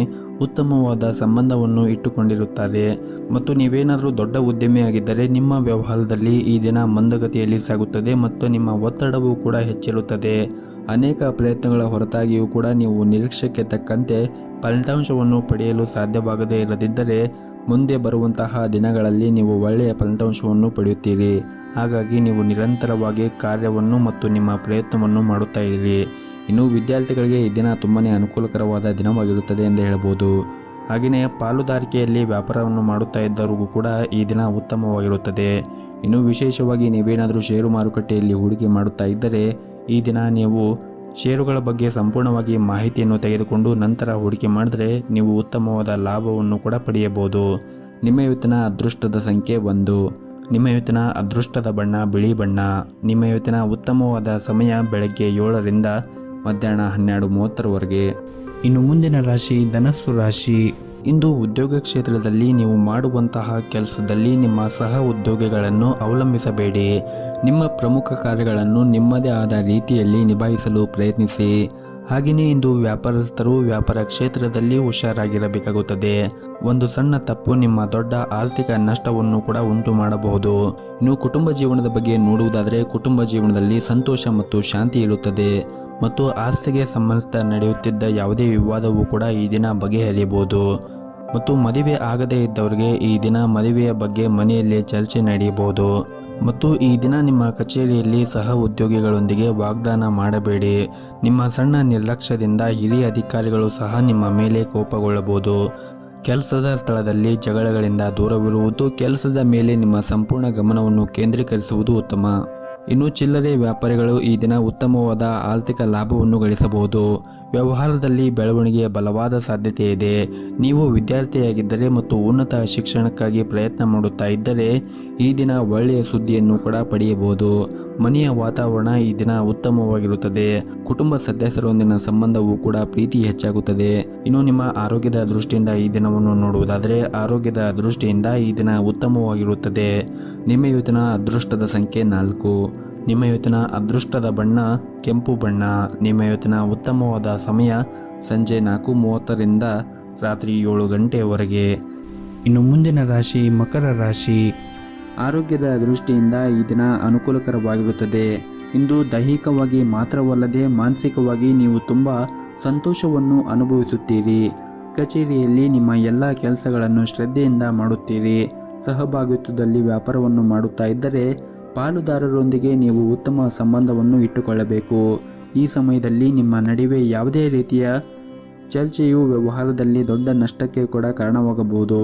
ಉತ್ತಮವಾದ ಸಂಬಂಧವನ್ನು ಇಟ್ಟುಕೊಂಡಿರುತ್ತಾರೆ ಮತ್ತು ನೀವೇನಾದರೂ ದೊಡ್ಡ ಉದ್ಯಮಿಯಾಗಿದ್ದರೆ ನಿಮ್ಮ ವ್ಯವಹಾರದಲ್ಲಿ ಈ ದಿನ ಮಂದಗತಿಯಲ್ಲಿ ಸಾಗುತ್ತದೆ ಮತ್ತು ನಿಮ್ಮ ಒತ್ತಡವೂ ಕೂಡ ಹೆಚ್ಚಿರುತ್ತದೆ. ಅನೇಕ ಪ್ರಯತ್ನಗಳ ಹೊರತಾಗಿಯೂ ಕೂಡ ನೀವು ನಿರೀಕ್ಷೆಗೆ ತಕ್ಕಂತೆ ಫಲಿತಾಂಶವನ್ನು ಪಡೆಯಲು ಸಾಧ್ಯವಾಗದೇ ಇರದಿದ್ದರೆ ಮುಂದೆ ಬರುವಂತಹ ದಿನಗಳಲ್ಲಿ ನೀವು ಒಳ್ಳೆಯ ಫಲಿತಾಂಶವನ್ನು ಪಡೆಯುತ್ತೀರಿ. ಹಾಗಾಗಿ ನೀವು ನಿರಂತರವಾಗಿ ಕಾರ್ಯವನ್ನು ಮತ್ತು ನಿಮ್ಮ ಪ್ರಯತ್ನವನ್ನು ಮಾಡುತ್ತಾ ಇರಿ. ಇನ್ನು ವಿದ್ಯಾರ್ಥಿಗಳಿಗೆ ಈ ದಿನ ತುಂಬಾ ಅನುಕೂಲಕರವಾದ ದಿನವಾಗಿರುತ್ತದೆ ಎಂದು ಹೇಳಬಹುದು. ಹಾಗೆಯೇ ಪಾಲುದಾರಿಕೆಯಲ್ಲಿ ವ್ಯಾಪಾರವನ್ನು ಮಾಡುತ್ತಾ ಇದ್ದವರಿಗೂ ಕೂಡ ಈ ದಿನ ಉತ್ತಮವಾಗಿರುತ್ತದೆ. ಇನ್ನು ವಿಶೇಷವಾಗಿ ನೀವೇನಾದರೂ ಷೇರು ಮಾರುಕಟ್ಟೆಯಲ್ಲಿ ಹೂಡಿಕೆ ಮಾಡುತ್ತಾ ಇದ್ದರೆ ಈ ದಿನ ನೀವು ಷೇರುಗಳ ಬಗ್ಗೆ ಸಂಪೂರ್ಣವಾಗಿ ಮಾಹಿತಿಯನ್ನು ತೆಗೆದುಕೊಂಡು ನಂತರ ಹೂಡಿಕೆ ಮಾಡಿದರೆ ನೀವು ಉತ್ತಮವಾದ ಲಾಭವನ್ನು ಕೂಡ ಪಡೆಯಬಹುದು. ನಿಮ್ಮ ಇವತ್ತಿನ ಅದೃಷ್ಟದ ಸಂಖ್ಯೆ 1. ನಿಮ್ಮ ಇವತ್ತಿನ ಅದೃಷ್ಟದ ಬಣ್ಣ ಬಿಳಿ ಬಣ್ಣ. ನಿಮ್ಮ ಇವತ್ತಿನ ಉತ್ತಮವಾದ ಸಮಯ ಬೆಳಗ್ಗೆ 7ರಿಂದ ಮಧ್ಯಾಹ್ನ 12:30ರವರೆಗೆ. ಇನ್ನು ಮುಂದಿನ ರಾಶಿ ಧನಸ್ಸು ರಾಶಿ. ಇಂದು ಉದ್ಯೋಗ ಕ್ಷೇತ್ರದಲ್ಲಿ ನೀವು ಮಾಡುವಂತಹ ಕೆಲಸದಲ್ಲಿ ನಿಮ್ಮ ಸಹ ಉದ್ಯೋಗಿಗಳನ್ನು ಅವಲಂಬಿಸಬೇಡಿ. ನಿಮ್ಮ ಪ್ರಮುಖ ಕಾರ್ಯಗಳನ್ನು ನಿಮ್ಮದೇ ಆದ ರೀತಿಯಲ್ಲಿ ನಿಭಾಯಿಸಲು ಪ್ರಯತ್ನಿಸಿ. ಹಾಗೆಯೇ ಇಂದು ವ್ಯಾಪಾರಸ್ಥರು ವ್ಯಾಪಾರ ಕ್ಷೇತ್ರದಲ್ಲಿ ಹುಷಾರಾಗಿರಬೇಕಾಗುತ್ತದೆ. ಒಂದು ಸಣ್ಣ ತಪ್ಪು ನಿಮ್ಮ ದೊಡ್ಡ ಆರ್ಥಿಕ ನಷ್ಟವನ್ನು ಕೂಡ ಉಂಟು ಮಾಡಬಹುದು. ಇನ್ನು ಕುಟುಂಬ ಜೀವನದ ಬಗ್ಗೆ ನೋಡುವುದಾದರೆ ಕುಟುಂಬ ಜೀವನದಲ್ಲಿ ಸಂತೋಷ ಮತ್ತು ಶಾಂತಿ ಇರುತ್ತದೆ ಮತ್ತು ಆಸ್ತಿಗೆ ಸಂಬಂಧಿಸಿದ ನಡೆಯುತ್ತಿದ್ದ ಯಾವುದೇ ವಿವಾದವೂ ಕೂಡ ಈ ದಿನ ಬಗೆಹರಿಯಬಹುದು. ಮತ್ತು ಮದುವೆ ಆಗದೇ ಇದ್ದವರಿಗೆ ಈ ದಿನ ಮದುವೆಯ ಬಗ್ಗೆ ಮನೆಯಲ್ಲಿ ಚರ್ಚೆ ನಡೆಯಬಹುದು. ಮತ್ತು ಈ ದಿನ ನಿಮ್ಮ ಕಚೇರಿಯಲ್ಲಿ ಸಹ ಉದ್ಯೋಗಿಗಳೊಂದಿಗೆ ವಾಗ್ದಾನ ಮಾಡಬೇಡಿ. ನಿಮ್ಮ ಸಣ್ಣ ನಿರ್ಲಕ್ಷ್ಯದಿಂದ ಹಿರಿಯ ಅಧಿಕಾರಿಗಳು ಸಹ ನಿಮ್ಮ ಮೇಲೆ ಕೋಪಗೊಳ್ಳಬಹುದು. ಕೆಲಸದ ಸ್ಥಳದಲ್ಲಿ ಜಗಳಗಳಿಂದ ದೂರವಿರುವುದು, ಕೆಲಸದ ಮೇಲೆ ನಿಮ್ಮ ಸಂಪೂರ್ಣ ಗಮನವನ್ನು ಕೇಂದ್ರೀಕರಿಸುವುದು ಉತ್ತಮ. ಇನ್ನು ಚಿಲ್ಲರೆ ವ್ಯಾಪಾರಿಗಳು ಈ ದಿನ ಉತ್ತಮವಾದ ಆರ್ಥಿಕ ಲಾಭವನ್ನು ಗಳಿಸಬಹುದು. ವ್ಯವಹಾರದಲ್ಲಿ ಬೆಳವಣಿಗೆಯ ಬಲವಾದ ಸಾಧ್ಯತೆ ಇದೆ. ನೀವು ವಿದ್ಯಾರ್ಥಿಯಾಗಿದ್ದರೆ ಮತ್ತು ಉನ್ನತ ಶಿಕ್ಷಣಕ್ಕಾಗಿ ಪ್ರಯತ್ನ ಮಾಡುತ್ತಾ ಇದ್ದರೆ ಈ ದಿನ ಒಳ್ಳೆಯ ಸುದ್ದಿಯನ್ನು ಕೂಡ ಪಡೆಯಬಹುದು. ಮನೆಯ ವಾತಾವರಣ ಈ ದಿನ ಉತ್ತಮವಾಗಿರುತ್ತದೆ. ಕುಟುಂಬ ಸದಸ್ಯರೊಂದಿಗಿನ ಸಂಬಂಧವೂ ಕೂಡ ಪ್ರೀತಿ ಹೆಚ್ಚಾಗುತ್ತದೆ. ಇನ್ನು ನಿಮ್ಮ ಆರೋಗ್ಯದ ದೃಷ್ಟಿಯಿಂದ ಈ ದಿನವನ್ನು ನೋಡುವುದಾದರೆ ಆರೋಗ್ಯದ ದೃಷ್ಟಿಯಿಂದ ಈ ದಿನ ಉತ್ತಮವಾಗಿರುತ್ತದೆ. ನಿಮ್ಮ ಇವತ್ತಿನ ಅದೃಷ್ಟದ ಸಂಖ್ಯೆ 4. ನಿಮ್ಮ ಇವತ್ತಿನ ಅದೃಷ್ಟದ ಬಣ್ಣ ಕೆಂಪು ಬಣ್ಣ. ನಿಮ್ಮ ಇವತ್ತಿನ ಉತ್ತಮವಾದ ಸಮಯ ಸಂಜೆ 4:30ರಿಂದ ರಾತ್ರಿ 7 ಗಂಟೆಯವರೆಗೆ. ಇನ್ನು ಮುಂದಿನ ರಾಶಿ ಮಕರ ರಾಶಿ. ಆರೋಗ್ಯದ ದೃಷ್ಟಿಯಿಂದ ಈ ದಿನ ಅನುಕೂಲಕರವಾಗಿರುತ್ತದೆ. ಇಂದು ದೈಹಿಕವಾಗಿ ಮಾತ್ರವಲ್ಲದೆ ಮಾನಸಿಕವಾಗಿ ನೀವು ತುಂಬ ಸಂತೋಷವನ್ನು ಅನುಭವಿಸುತ್ತೀರಿ. ಕಚೇರಿಯಲ್ಲಿ ನಿಮ್ಮ ಎಲ್ಲ ಕೆಲಸಗಳನ್ನು ಶ್ರದ್ಧೆಯಿಂದ ಮಾಡುತ್ತೀರಿ. ಸಹಭಾಗಿತ್ವದಲ್ಲಿ ವ್ಯಾಪಾರವನ್ನು ಮಾಡುತ್ತಾ ಇದ್ದರೆ ಪಾಲುದಾರರೊಂದಿಗೆ ನೀವು ಉತ್ತಮ ಸಂಬಂಧವನ್ನು ಇಟ್ಟುಕೊಳ್ಳಬೇಕು. ಈ ಸಮಯದಲ್ಲಿ ನಿಮ್ಮ ನಡುವೆ ಯಾವುದೇ ರೀತಿಯ ಚರ್ಚೆಯು ವ್ಯವಹಾರದಲ್ಲಿ ದೊಡ್ಡ ನಷ್ಟಕ್ಕೆ ಕೂಡ ಕಾರಣವಾಗಬಹುದು.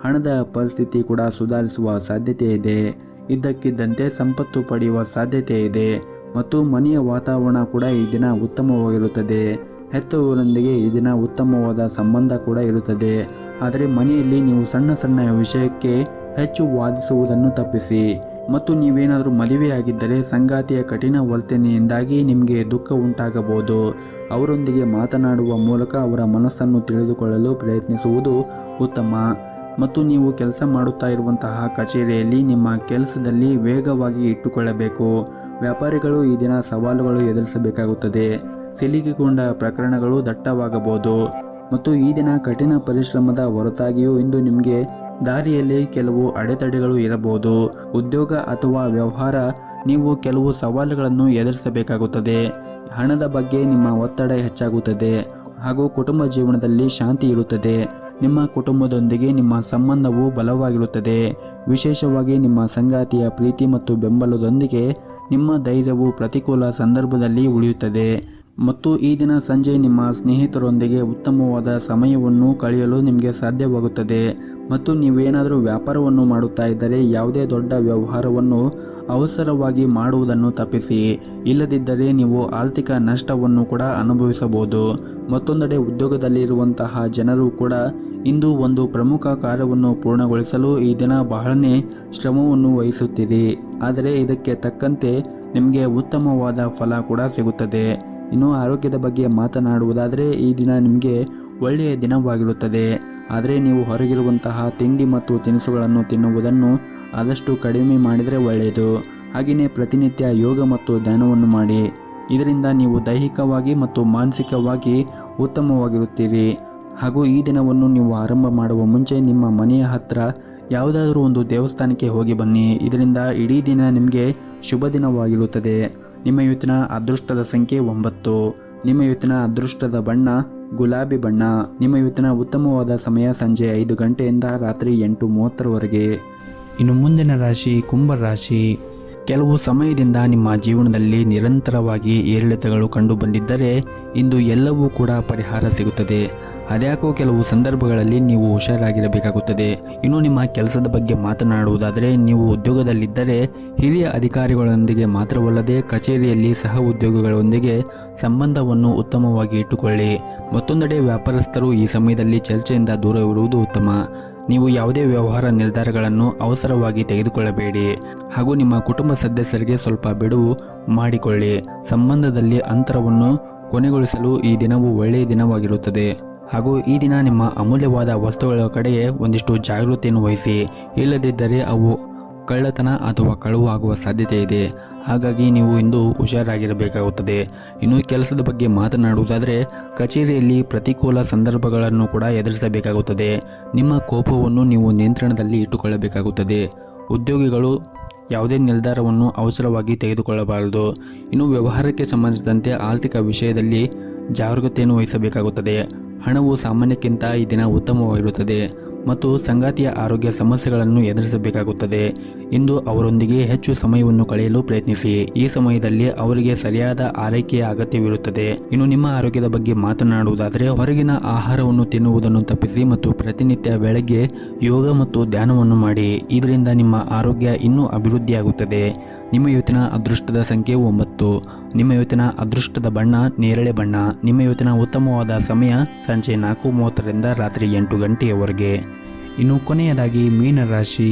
ಹಣದ ಪರಿಸ್ಥಿತಿ ಕೂಡ ಸುಧಾರಿಸುವ ಸಾಧ್ಯತೆ ಇದೆ. ಇದ್ದಕ್ಕಿದ್ದಂತೆ ಸಂಪತ್ತು ಪಡೆಯುವ ಸಾಧ್ಯತೆ ಇದೆ ಮತ್ತು ಮನೆಯ ವಾತಾವರಣ ಕೂಡ ಈ ದಿನ ಉತ್ತಮವಾಗಿರುತ್ತದೆ. ಹೆತ್ತವರೊಂದಿಗೆ ಈ ದಿನ ಉತ್ತಮವಾದ ಸಂಬಂಧ ಕೂಡ ಇರುತ್ತದೆ. ಆದರೆ ಮನೆಯಲ್ಲಿ ನೀವು ಸಣ್ಣ ಸಣ್ಣ ವಿಷಯಕ್ಕೆ ಹೆಚ್ಚು ವಾದಿಸುವುದನ್ನು ತಪ್ಪಿಸಿ. ಮತ್ತು ನೀವೇನಾದರೂ ಮದುವೆಯಾಗಿದ್ದರೆ ಸಂಗಾತಿಯ ಕಠಿಣ ವರ್ತನೆಯಿಂದಾಗಿ ನಿಮಗೆ ದುಃಖ ಉಂಟಾಗಬಹುದು. ಅವರೊಂದಿಗೆ ಮಾತನಾಡುವ ಮೂಲಕ ಅವರ ಮನಸ್ಸನ್ನು ತಿಳಿದುಕೊಳ್ಳಲು ಪ್ರಯತ್ನಿಸುವುದು ಉತ್ತಮ. ಮತ್ತು ನೀವು ಕೆಲಸ ಮಾಡುತ್ತಾ ಇರುವಂತಹ ಕಚೇರಿಯಲ್ಲಿ ನಿಮ್ಮ ಕೆಲಸದಲ್ಲಿ ವೇಗವಾಗಿ ಇಟ್ಟುಕೊಳ್ಳಬೇಕು. ವ್ಯಾಪಾರಿಗಳು ಈ ದಿನ ಸವಾಲುಗಳು ಎದುರಿಸಬೇಕಾಗುತ್ತದೆ. ಸಿಲುಕಿಕೊಂಡ ಪ್ರಕರಣಗಳು ದಟ್ಟವಾಗಬಹುದು ಮತ್ತು ಈ ದಿನ ಕಠಿಣ ಪರಿಶ್ರಮದ ಹೊರತಾಗಿಯೂ ಇಂದು ನಿಮಗೆ ದಾರಿಯಲ್ಲಿ ಕೆಲವು ಅಡೆತಡೆಗಳು ಇರಬಹುದು. ಉದ್ಯೋಗ ಅಥವಾ ವ್ಯವಹಾರ ನೀವು ಕೆಲವು ಸವಾಲುಗಳನ್ನು ಎದುರಿಸಬೇಕಾಗುತ್ತದೆ. ಹಣದ ಬಗ್ಗೆ ನಿಮ್ಮ ಒತ್ತಡ ಹೆಚ್ಚಾಗುತ್ತದೆ ಹಾಗೂ ಕುಟುಂಬ ಜೀವನದಲ್ಲಿ ಶಾಂತಿ ಇರುತ್ತದೆ. ನಿಮ್ಮ ಕುಟುಂಬದೊಂದಿಗೆ ನಿಮ್ಮ ಸಂಬಂಧವು ಬಲವಾಗಿರುತ್ತದೆ. ವಿಶೇಷವಾಗಿ ನಿಮ್ಮ ಸಂಗಾತಿಯ ಪ್ರೀತಿ ಮತ್ತು ಬೆಂಬಲದೊಂದಿಗೆ ನಿಮ್ಮ ಧೈರ್ಯವು ಪ್ರತಿಕೂಲ ಸಂದರ್ಭದಲ್ಲಿ ಉಳಿಯುತ್ತದೆ. ಮತ್ತು ಈ ದಿನ ಸಂಜೆ ನಿಮ್ಮ ಸ್ನೇಹಿತರೊಂದಿಗೆ ಉತ್ತಮವಾದ ಸಮಯವನ್ನು ಕಳೆಯಲು ನಿಮಗೆ ಸಾಧ್ಯವಾಗುತ್ತದೆ. ಮತ್ತು ನೀವೇನಾದರೂ ವ್ಯಾಪಾರವನ್ನು ಮಾಡುತ್ತಾ ಇದ್ದರೆ ಯಾವುದೇ ದೊಡ್ಡ ವ್ಯವಹಾರವನ್ನು ಅವಸರವಾಗಿ ಮಾಡುವುದನ್ನು ತಪ್ಪಿಸಿ. ಇಲ್ಲದಿದ್ದರೆ ನೀವು ಆರ್ಥಿಕ ನಷ್ಟವನ್ನು ಕೂಡ ಅನುಭವಿಸಬಹುದು. ಮತ್ತೊಂದೆಡೆ ಉದ್ಯೋಗದಲ್ಲಿರುವಂತಹ ಜನರು ಕೂಡ ಇಂದು ಒಂದು ಪ್ರಮುಖ ಕಾರ್ಯವನ್ನು ಪೂರ್ಣಗೊಳಿಸಲು ಈ ದಿನ ಬಹಳನೇ ಶ್ರಮವನ್ನು ವಹಿಸುತ್ತೀರಿ. ಆದರೆ ಇದಕ್ಕೆ ತಕ್ಕಂತೆ ನಿಮಗೆ ಉತ್ತಮವಾದ ಫಲ ಕೂಡ ಸಿಗುತ್ತದೆ. ಇನ್ನು ಆರೋಗ್ಯದ ಬಗ್ಗೆ ಮಾತನಾಡುವುದಾದರೆ ಈ ದಿನ ನಿಮಗೆ ಒಳ್ಳೆಯ ದಿನವಾಗಿರುತ್ತದೆ. ಆದರೆ ನೀವು ಹೊರಗಿರುವಂತಹ ತಿಂಡಿ ಮತ್ತು ತಿನಿಸುಗಳನ್ನು ತಿನ್ನುವುದನ್ನು ಆದಷ್ಟು ಕಡಿಮೆ ಮಾಡಿದರೆ ಒಳ್ಳೆಯದು. ಹಾಗೆಯೇ ಪ್ರತಿನಿತ್ಯ ಯೋಗ ಮತ್ತು ಧ್ಯಾನವನ್ನು ಮಾಡಿ. ಇದರಿಂದ ನೀವು ದೈಹಿಕವಾಗಿ ಮತ್ತು ಮಾನಸಿಕವಾಗಿ ಉತ್ತಮವಾಗಿರುತ್ತೀರಿ. ಹಾಗೂ ಈ ದಿನವನ್ನು ನೀವು ಆರಂಭ ಮಾಡುವ ಮುಂಚೆ ನಿಮ್ಮ ಮನೆಯ ಹತ್ತಿರ ಯಾವುದಾದ್ರೂ ಒಂದು ದೇವಸ್ಥಾನಕ್ಕೆ ಹೋಗಿ ಬನ್ನಿ. ಇದರಿಂದ ಇಡೀ ದಿನ ನಿಮಗೆ ಶುಭ ದಿನವಾಗಿರುತ್ತದೆ. ನಿಮ್ಮ ಇವತ್ತಿನ ಅದೃಷ್ಟದ ಸಂಖ್ಯೆ 9. ನಿಮ್ಮ ಇವತ್ತಿನ ಅದೃಷ್ಟದ ಬಣ್ಣ ಗುಲಾಬಿ ಬಣ್ಣ. ನಿಮ್ಮ ಇವತ್ತಿನ ಉತ್ತಮವಾದ ಸಮಯ ಸಂಜೆ 5 ಗಂಟೆಯಿಂದ ರಾತ್ರಿ 8:30ರವರೆಗೆ. ಇನ್ನು ಮುಂದಿನ ರಾಶಿ ಕುಂಭ ರಾಶಿ. ಕೆಲವು ಸಮಯದಿಂದ ನಿಮ್ಮ ಜೀವನದಲ್ಲಿ ನಿರಂತರವಾಗಿ ಏರಿಳಿತಗಳು ಕಂಡು ಬಂದಿದ್ದರೆ ಇಂದು ಎಲ್ಲವೂ ಕೂಡ ಪರಿಹಾರ ಸಿಗುತ್ತದೆ. ಅದ್ಯಾಕೋ ಕೆಲವು ಸಂದರ್ಭಗಳಲ್ಲಿ ನೀವು ಹುಷಾರಾಗಿರಬೇಕಾಗುತ್ತದೆ. ಇನ್ನು ನಿಮ್ಮ ಕೆಲಸದ ಬಗ್ಗೆ ಮಾತನಾಡುವುದಾದರೆ ನೀವು ಉದ್ಯೋಗದಲ್ಲಿದ್ದರೆ ಹಿರಿಯ ಅಧಿಕಾರಿಗಳೊಂದಿಗೆ ಮಾತ್ರವಲ್ಲದೆ ಕಚೇರಿಯಲ್ಲಿ ಸಹ ಉದ್ಯೋಗಿಗಳೊಂದಿಗೆ ಸಂಬಂಧವನ್ನು ಉತ್ತಮವಾಗಿ ಇಟ್ಟುಕೊಳ್ಳಿ. ಮತ್ತೊಂದೆಡೆ ವ್ಯಾಪಾರಸ್ಥರು ಈ ಸಮಯದಲ್ಲಿ ಚರ್ಚೆಯಿಂದ ದೂರವಿರುವುದು ಉತ್ತಮ. ನೀವು ಯಾವುದೇ ವ್ಯವಹಾರ ನಿರ್ಧಾರಗಳನ್ನು ಅವಸರವಾಗಿ ತೆಗೆದುಕೊಳ್ಳಬೇಡಿ. ಹಾಗೂ ನಿಮ್ಮ ಕುಟುಂಬ ಸದಸ್ಯರಿಗೆ ಸ್ವಲ್ಪ ಬಿಡುವು ಮಾಡಿಕೊಳ್ಳಿ. ಸಂಬಂಧದಲ್ಲಿ ಅಂತರವನ್ನು ಕೊನೆಗೊಳಿಸಲು ಈ ದಿನವು ಒಳ್ಳೆಯ ದಿನವಾಗಿರುತ್ತದೆ. ಹಾಗೂ ಈ ದಿನ ನಿಮ್ಮ ಅಮೂಲ್ಯವಾದ ವಸ್ತುಗಳ ಕಡೆಗೆ ಒಂದಿಷ್ಟು ಜಾಗೃತಿಯನ್ನು ವಹಿಸಿ. ಇಲ್ಲದಿದ್ದರೆ ಅವು ಕಳ್ಳತನ ಅಥವಾ ಕಳುವು ಆಗುವ ಸಾಧ್ಯತೆ ಇದೆ. ಹಾಗಾಗಿ ನೀವು ಇಂದು ಹುಷಾರಾಗಿರಬೇಕಾಗುತ್ತದೆ. ಇನ್ನು ಕೆಲಸದ ಬಗ್ಗೆ ಮಾತನಾಡುವುದಾದರೆ ಕಚೇರಿಯಲ್ಲಿ ಪ್ರತಿಕೂಲ ಸಂದರ್ಭಗಳನ್ನು ಕೂಡ ಎದುರಿಸಬೇಕಾಗುತ್ತದೆ. ನಿಮ್ಮ ಕೋಪವನ್ನು ನೀವು ನಿಯಂತ್ರಣದಲ್ಲಿ ಇಟ್ಟುಕೊಳ್ಳಬೇಕಾಗುತ್ತದೆ. ಉದ್ಯೋಗಿಗಳು ಯಾವುದೇ ನಿರ್ಧಾರವನ್ನು ಅವಸರವಾಗಿ ತೆಗೆದುಕೊಳ್ಳಬಾರದು. ಇನ್ನು ವ್ಯವಹಾರಕ್ಕೆ ಸಂಬಂಧಿಸಿದಂತೆ ಆರ್ಥಿಕ ವಿಷಯದಲ್ಲಿ ಜಾಗರೂಕತೆಯನ್ನು ವಹಿಸಬೇಕಾಗುತ್ತದೆ. ಹಣವು ಸಾಮಾನ್ಯಕ್ಕಿಂತ ಈ ದಿನ ಉತ್ತಮವಾಗಿರುತ್ತದೆ. ಮತ್ತು ಸಂಗಾತಿಯ ಆರೋಗ್ಯ ಸಮಸ್ಯೆಗಳನ್ನು ಎದುರಿಸಬೇಕಾಗುತ್ತದೆ. ಇಂದು ಅವರೊಂದಿಗೆ ಹೆಚ್ಚು ಸಮಯವನ್ನು ಕಳೆಯಲು ಪ್ರಯತ್ನಿಸಿ. ಈ ಸಮಯದಲ್ಲಿ ಅವರಿಗೆ ಸರಿಯಾದ ಆರೈಕೆಯ ಅಗತ್ಯವಿರುತ್ತದೆ. ಇನ್ನು ನಿಮ್ಮ ಆರೋಗ್ಯದ ಬಗ್ಗೆ ಮಾತನಾಡುವುದಾದರೆ ಹೊರಗಿನ ಆಹಾರವನ್ನು ತಿನ್ನುವುದನ್ನು ತಪ್ಪಿಸಿ ಮತ್ತು ಪ್ರತಿನಿತ್ಯ ಬೆಳಗ್ಗೆ ಯೋಗ ಮತ್ತು ಧ್ಯಾನವನ್ನು ಮಾಡಿ. ಇದರಿಂದ ನಿಮ್ಮ ಆರೋಗ್ಯ ಇನ್ನೂ ಅಭಿವೃದ್ಧಿಯಾಗುತ್ತದೆ. ನಿಮ್ಮ ಇವತ್ತಿನ ಅದೃಷ್ಟದ ಸಂಖ್ಯೆ 9. ನಿಮ್ಮ ಇವತ್ತಿನ ಅದೃಷ್ಟದ ಬಣ್ಣ ನೇರಳೆ ಬಣ್ಣ. ನಿಮ್ಮ ಇವತ್ತಿನ ಉತ್ತಮವಾದ ಸಮಯ ಸಂಜೆ 4:30ರಿಂದ ರಾತ್ರಿ 8 ಗಂಟೆಯವರೆಗೆ. ಇನ್ನು ಕೊನೆಯದಾಗಿ ಮೀನರಾಶಿ.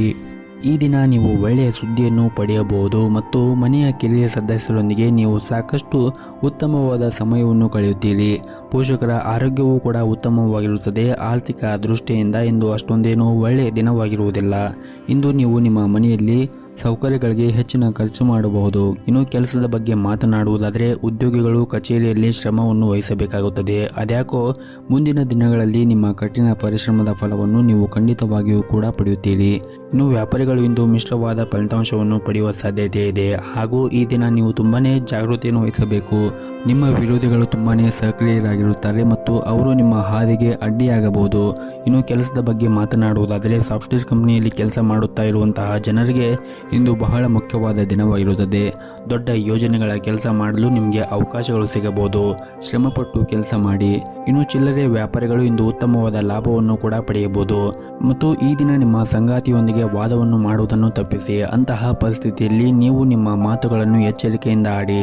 ಈ ದಿನ ನೀವು ಒಳ್ಳೆಯ ಸುದ್ದಿಯನ್ನು ಪಡೆಯಬಹುದು ಮತ್ತು ಮನೆಯ ಕಿರಿಯ ಸದಸ್ಯರೊಂದಿಗೆ ನೀವು ಸಾಕಷ್ಟು ಉತ್ತಮವಾದ ಸಮಯವನ್ನು ಕಳೆಯುತ್ತೀರಿ. ಪೋಷಕರ ಆರೋಗ್ಯವೂ ಕೂಡ ಉತ್ತಮವಾಗಿರುತ್ತದೆ. ಆರ್ಥಿಕ ದೃಷ್ಟಿಯಿಂದ ಇಂದು ಅಷ್ಟೊಂದೇನೂ ಒಳ್ಳೆಯ ದಿನವಾಗಿರುವುದಿಲ್ಲ. ಇಂದು ನೀವು ನಿಮ್ಮ ಮನೆಯಲ್ಲಿ ಸೌಕರ್ಯಗಳಿಗೆ ಹೆಚ್ಚಿನ ಖರ್ಚು ಮಾಡಬಹುದು. ಇನ್ನು ಕೆಲಸದ ಬಗ್ಗೆ ಮಾತನಾಡುವುದಾದರೆ ಉದ್ಯೋಗಿಗಳು ಕಚೇರಿಯಲ್ಲಿ ಶ್ರಮವನ್ನು ವಹಿಸಬೇಕಾಗುತ್ತದೆ. ಅದ್ಯಾಕೋ ಮುಂದಿನ ದಿನಗಳಲ್ಲಿ ನಿಮ್ಮ ಕಠಿಣ ಪರಿಶ್ರಮದ ಫಲವನ್ನು ನೀವು ಖಂಡಿತವಾಗಿಯೂ ಕೂಡ ಪಡೆಯುತ್ತೀರಿ. ಇನ್ನು ವ್ಯಾಪಾರಿಗಳು ಇಂದು ಮಿಶ್ರವಾದ ಫಲಿತಾಂಶವನ್ನು ಪಡೆಯುವ ಸಾಧ್ಯತೆ ಇದೆ. ಹಾಗೂ ಈ ದಿನ ನೀವು ತುಂಬಾನೇ ಜಾಗೃತಿಯನ್ನು ವಹಿಸಬೇಕು. ನಿಮ್ಮ ವಿರೋಧಿಗಳು ತುಂಬಾನೇ ಸಕ್ರಿಯರಾಗಿರುತ್ತಾರೆ ಮತ್ತು ಅವರು ನಿಮ್ಮ ಹಾದಿಗೆ ಅಡ್ಡಿಯಾಗಬಹುದು. ಇನ್ನು ಕೆಲಸದ ಬಗ್ಗೆ ಮಾತನಾಡುವುದಾದರೆ ಸಾಫ್ಟ್ವೇರ್ ಕಂಪನಿಯಲ್ಲಿ ಕೆಲಸ ಮಾಡುತ್ತಾ ಇರುವಂತಹ ಜನರಿಗೆ ಇಂದು ಬಹಳ ಮುಖ್ಯವಾದ ದಿನವಾಗಿರುತ್ತದೆ. ದೊಡ್ಡ ಯೋಜನೆಗಳ ಕೆಲಸ ಮಾಡಲು ನಿಮಗೆ ಅವಕಾಶಗಳು ಸಿಗಬಹುದು. ಶ್ರಮಪಟ್ಟು ಕೆಲಸ ಮಾಡಿ. ಇನ್ನು ಚಿಲ್ಲರೆ ವ್ಯಾಪಾರಿಗಳು ಇಂದು ಉತ್ತಮವಾದ ಲಾಭವನ್ನು ಕೂಡ ಪಡೆಯಬಹುದು. ಮತ್ತು ಈ ದಿನ ನಿಮ್ಮ ಸಂಗಾತಿಯೊಂದಿಗೆ ವಾದವನ್ನು ಮಾಡುವುದನ್ನು ತಪ್ಪಿಸಿ. ಅಂತಹ ಪರಿಸ್ಥಿತಿಯಲ್ಲಿ ನೀವು ನಿಮ್ಮ ಮಾತುಗಳನ್ನು ಎಚ್ಚರಿಕೆಯಿಂದ ಆಡಿ.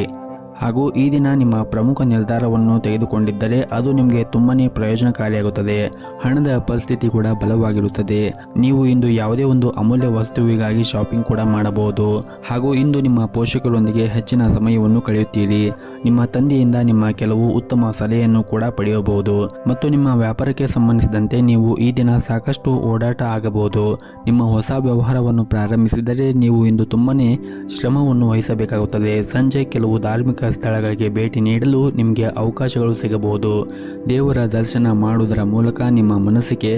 ಹಾಗೂ ಈ ದಿನ ನಿಮ್ಮ ಪ್ರಮುಖ ನಿರ್ಧಾರವನ್ನು ತೆಗೆದುಕೊಂಡಿದ್ದರೆ ಅದು ನಿಮಗೆ ತುಂಬಾನೇ ಪ್ರಯೋಜನಕಾರಿಯಾಗುತ್ತದೆ. ಹಣದ ಪರಿಸ್ಥಿತಿ ಕೂಡ ಬಲವಾಗಿರುತ್ತದೆ. ನೀವು ಇಂದು ಯಾವುದೇ ಒಂದು ಅಮೂಲ್ಯ ವಸ್ತುವಿಗಾಗಿ ಶಾಪಿಂಗ್ ಕೂಡ ಮಾಡಬಹುದು. ಹಾಗೂ ಇಂದು ನಿಮ್ಮ ಪೋಷಕರೊಂದಿಗೆ ಹೆಚ್ಚಿನ ಸಮಯವನ್ನು ಕಳೆಯುತ್ತೀರಿ. ನಿಮ್ಮ ತಂದೆಯಿಂದ ನಿಮ್ಮ ಕೆಲವು ಉತ್ತಮ ಸಲಹೆಯನ್ನು ಕೂಡ ಪಡೆಯಬಹುದು. ಮತ್ತು ನಿಮ್ಮ ವ್ಯಾಪಾರಕ್ಕೆ ಸಂಬಂಧಿಸಿದಂತೆ ನೀವು ಈ ದಿನ ಸಾಕಷ್ಟು ಓಡಾಟ ಆಗಬಹುದು. ನಿಮ್ಮ ಹೊಸ ವ್ಯವಹಾರವನ್ನು ಪ್ರಾರಂಭಿಸಿದರೆ ನೀವು ಇಂದು ತುಂಬಾನೇ ಶ್ರಮವನ್ನು ವಹಿಸಬೇಕಾಗುತ್ತದೆ. ಸಂಜೆ ಕೆಲವು ಧಾರ್ಮಿಕ ಸ್ಥಳಗಳಿಗೆ ಭೇಟಿ ನೀಡಲು ನಿಮಗೆ ಅವಕಾಶಗಳು ಸಿಗಬಹುದು. ದೇವರ ದರ್ಶನ ಮಾಡುವುದರ ಮೂಲಕ ನಿಮ್ಮ ಮನಸ್ಸಿಗೆ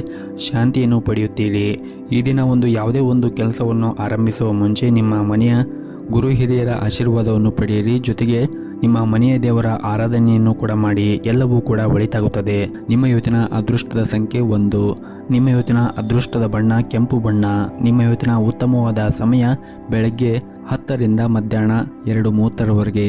ಶಾಂತಿಯನ್ನು ಪಡೆಯುತ್ತೀರಿ. ಈ ದಿನ ಯಾವುದೇ ಒಂದು ಕೆಲಸವನ್ನು ಆರಂಭಿಸುವ ಮುಂಚೆ ನಿಮ್ಮ ಮನೆಯ ಗುರು ಹಿರಿಯರ ಆಶೀರ್ವಾದವನ್ನು ಪಡೆಯಿರಿ. ಜೊತೆಗೆ ನಿಮ್ಮ ಮನೆಯ ದೇವರ ಆರಾಧನೆಯನ್ನು ಕೂಡ ಮಾಡಿ. ಎಲ್ಲವೂ ಕೂಡ ಒಳಿತಾಗುತ್ತದೆ. ನಿಮ್ಮ ಇವತ್ತಿನ ಅದೃಷ್ಟದ ಸಂಖ್ಯೆ 1. ನಿಮ್ಮ ಇವತ್ತಿನ ಅದೃಷ್ಟದ ಬಣ್ಣ ಕೆಂಪು ಬಣ್ಣ. ನಿಮ್ಮ ಇವತ್ತಿನ ಉತ್ತಮವಾದ ಸಮಯ ಬೆಳಗ್ಗೆ 10 ರಿಂದ ಮಧ್ಯಾಹ್ನ 2:30ರವರೆಗೆ.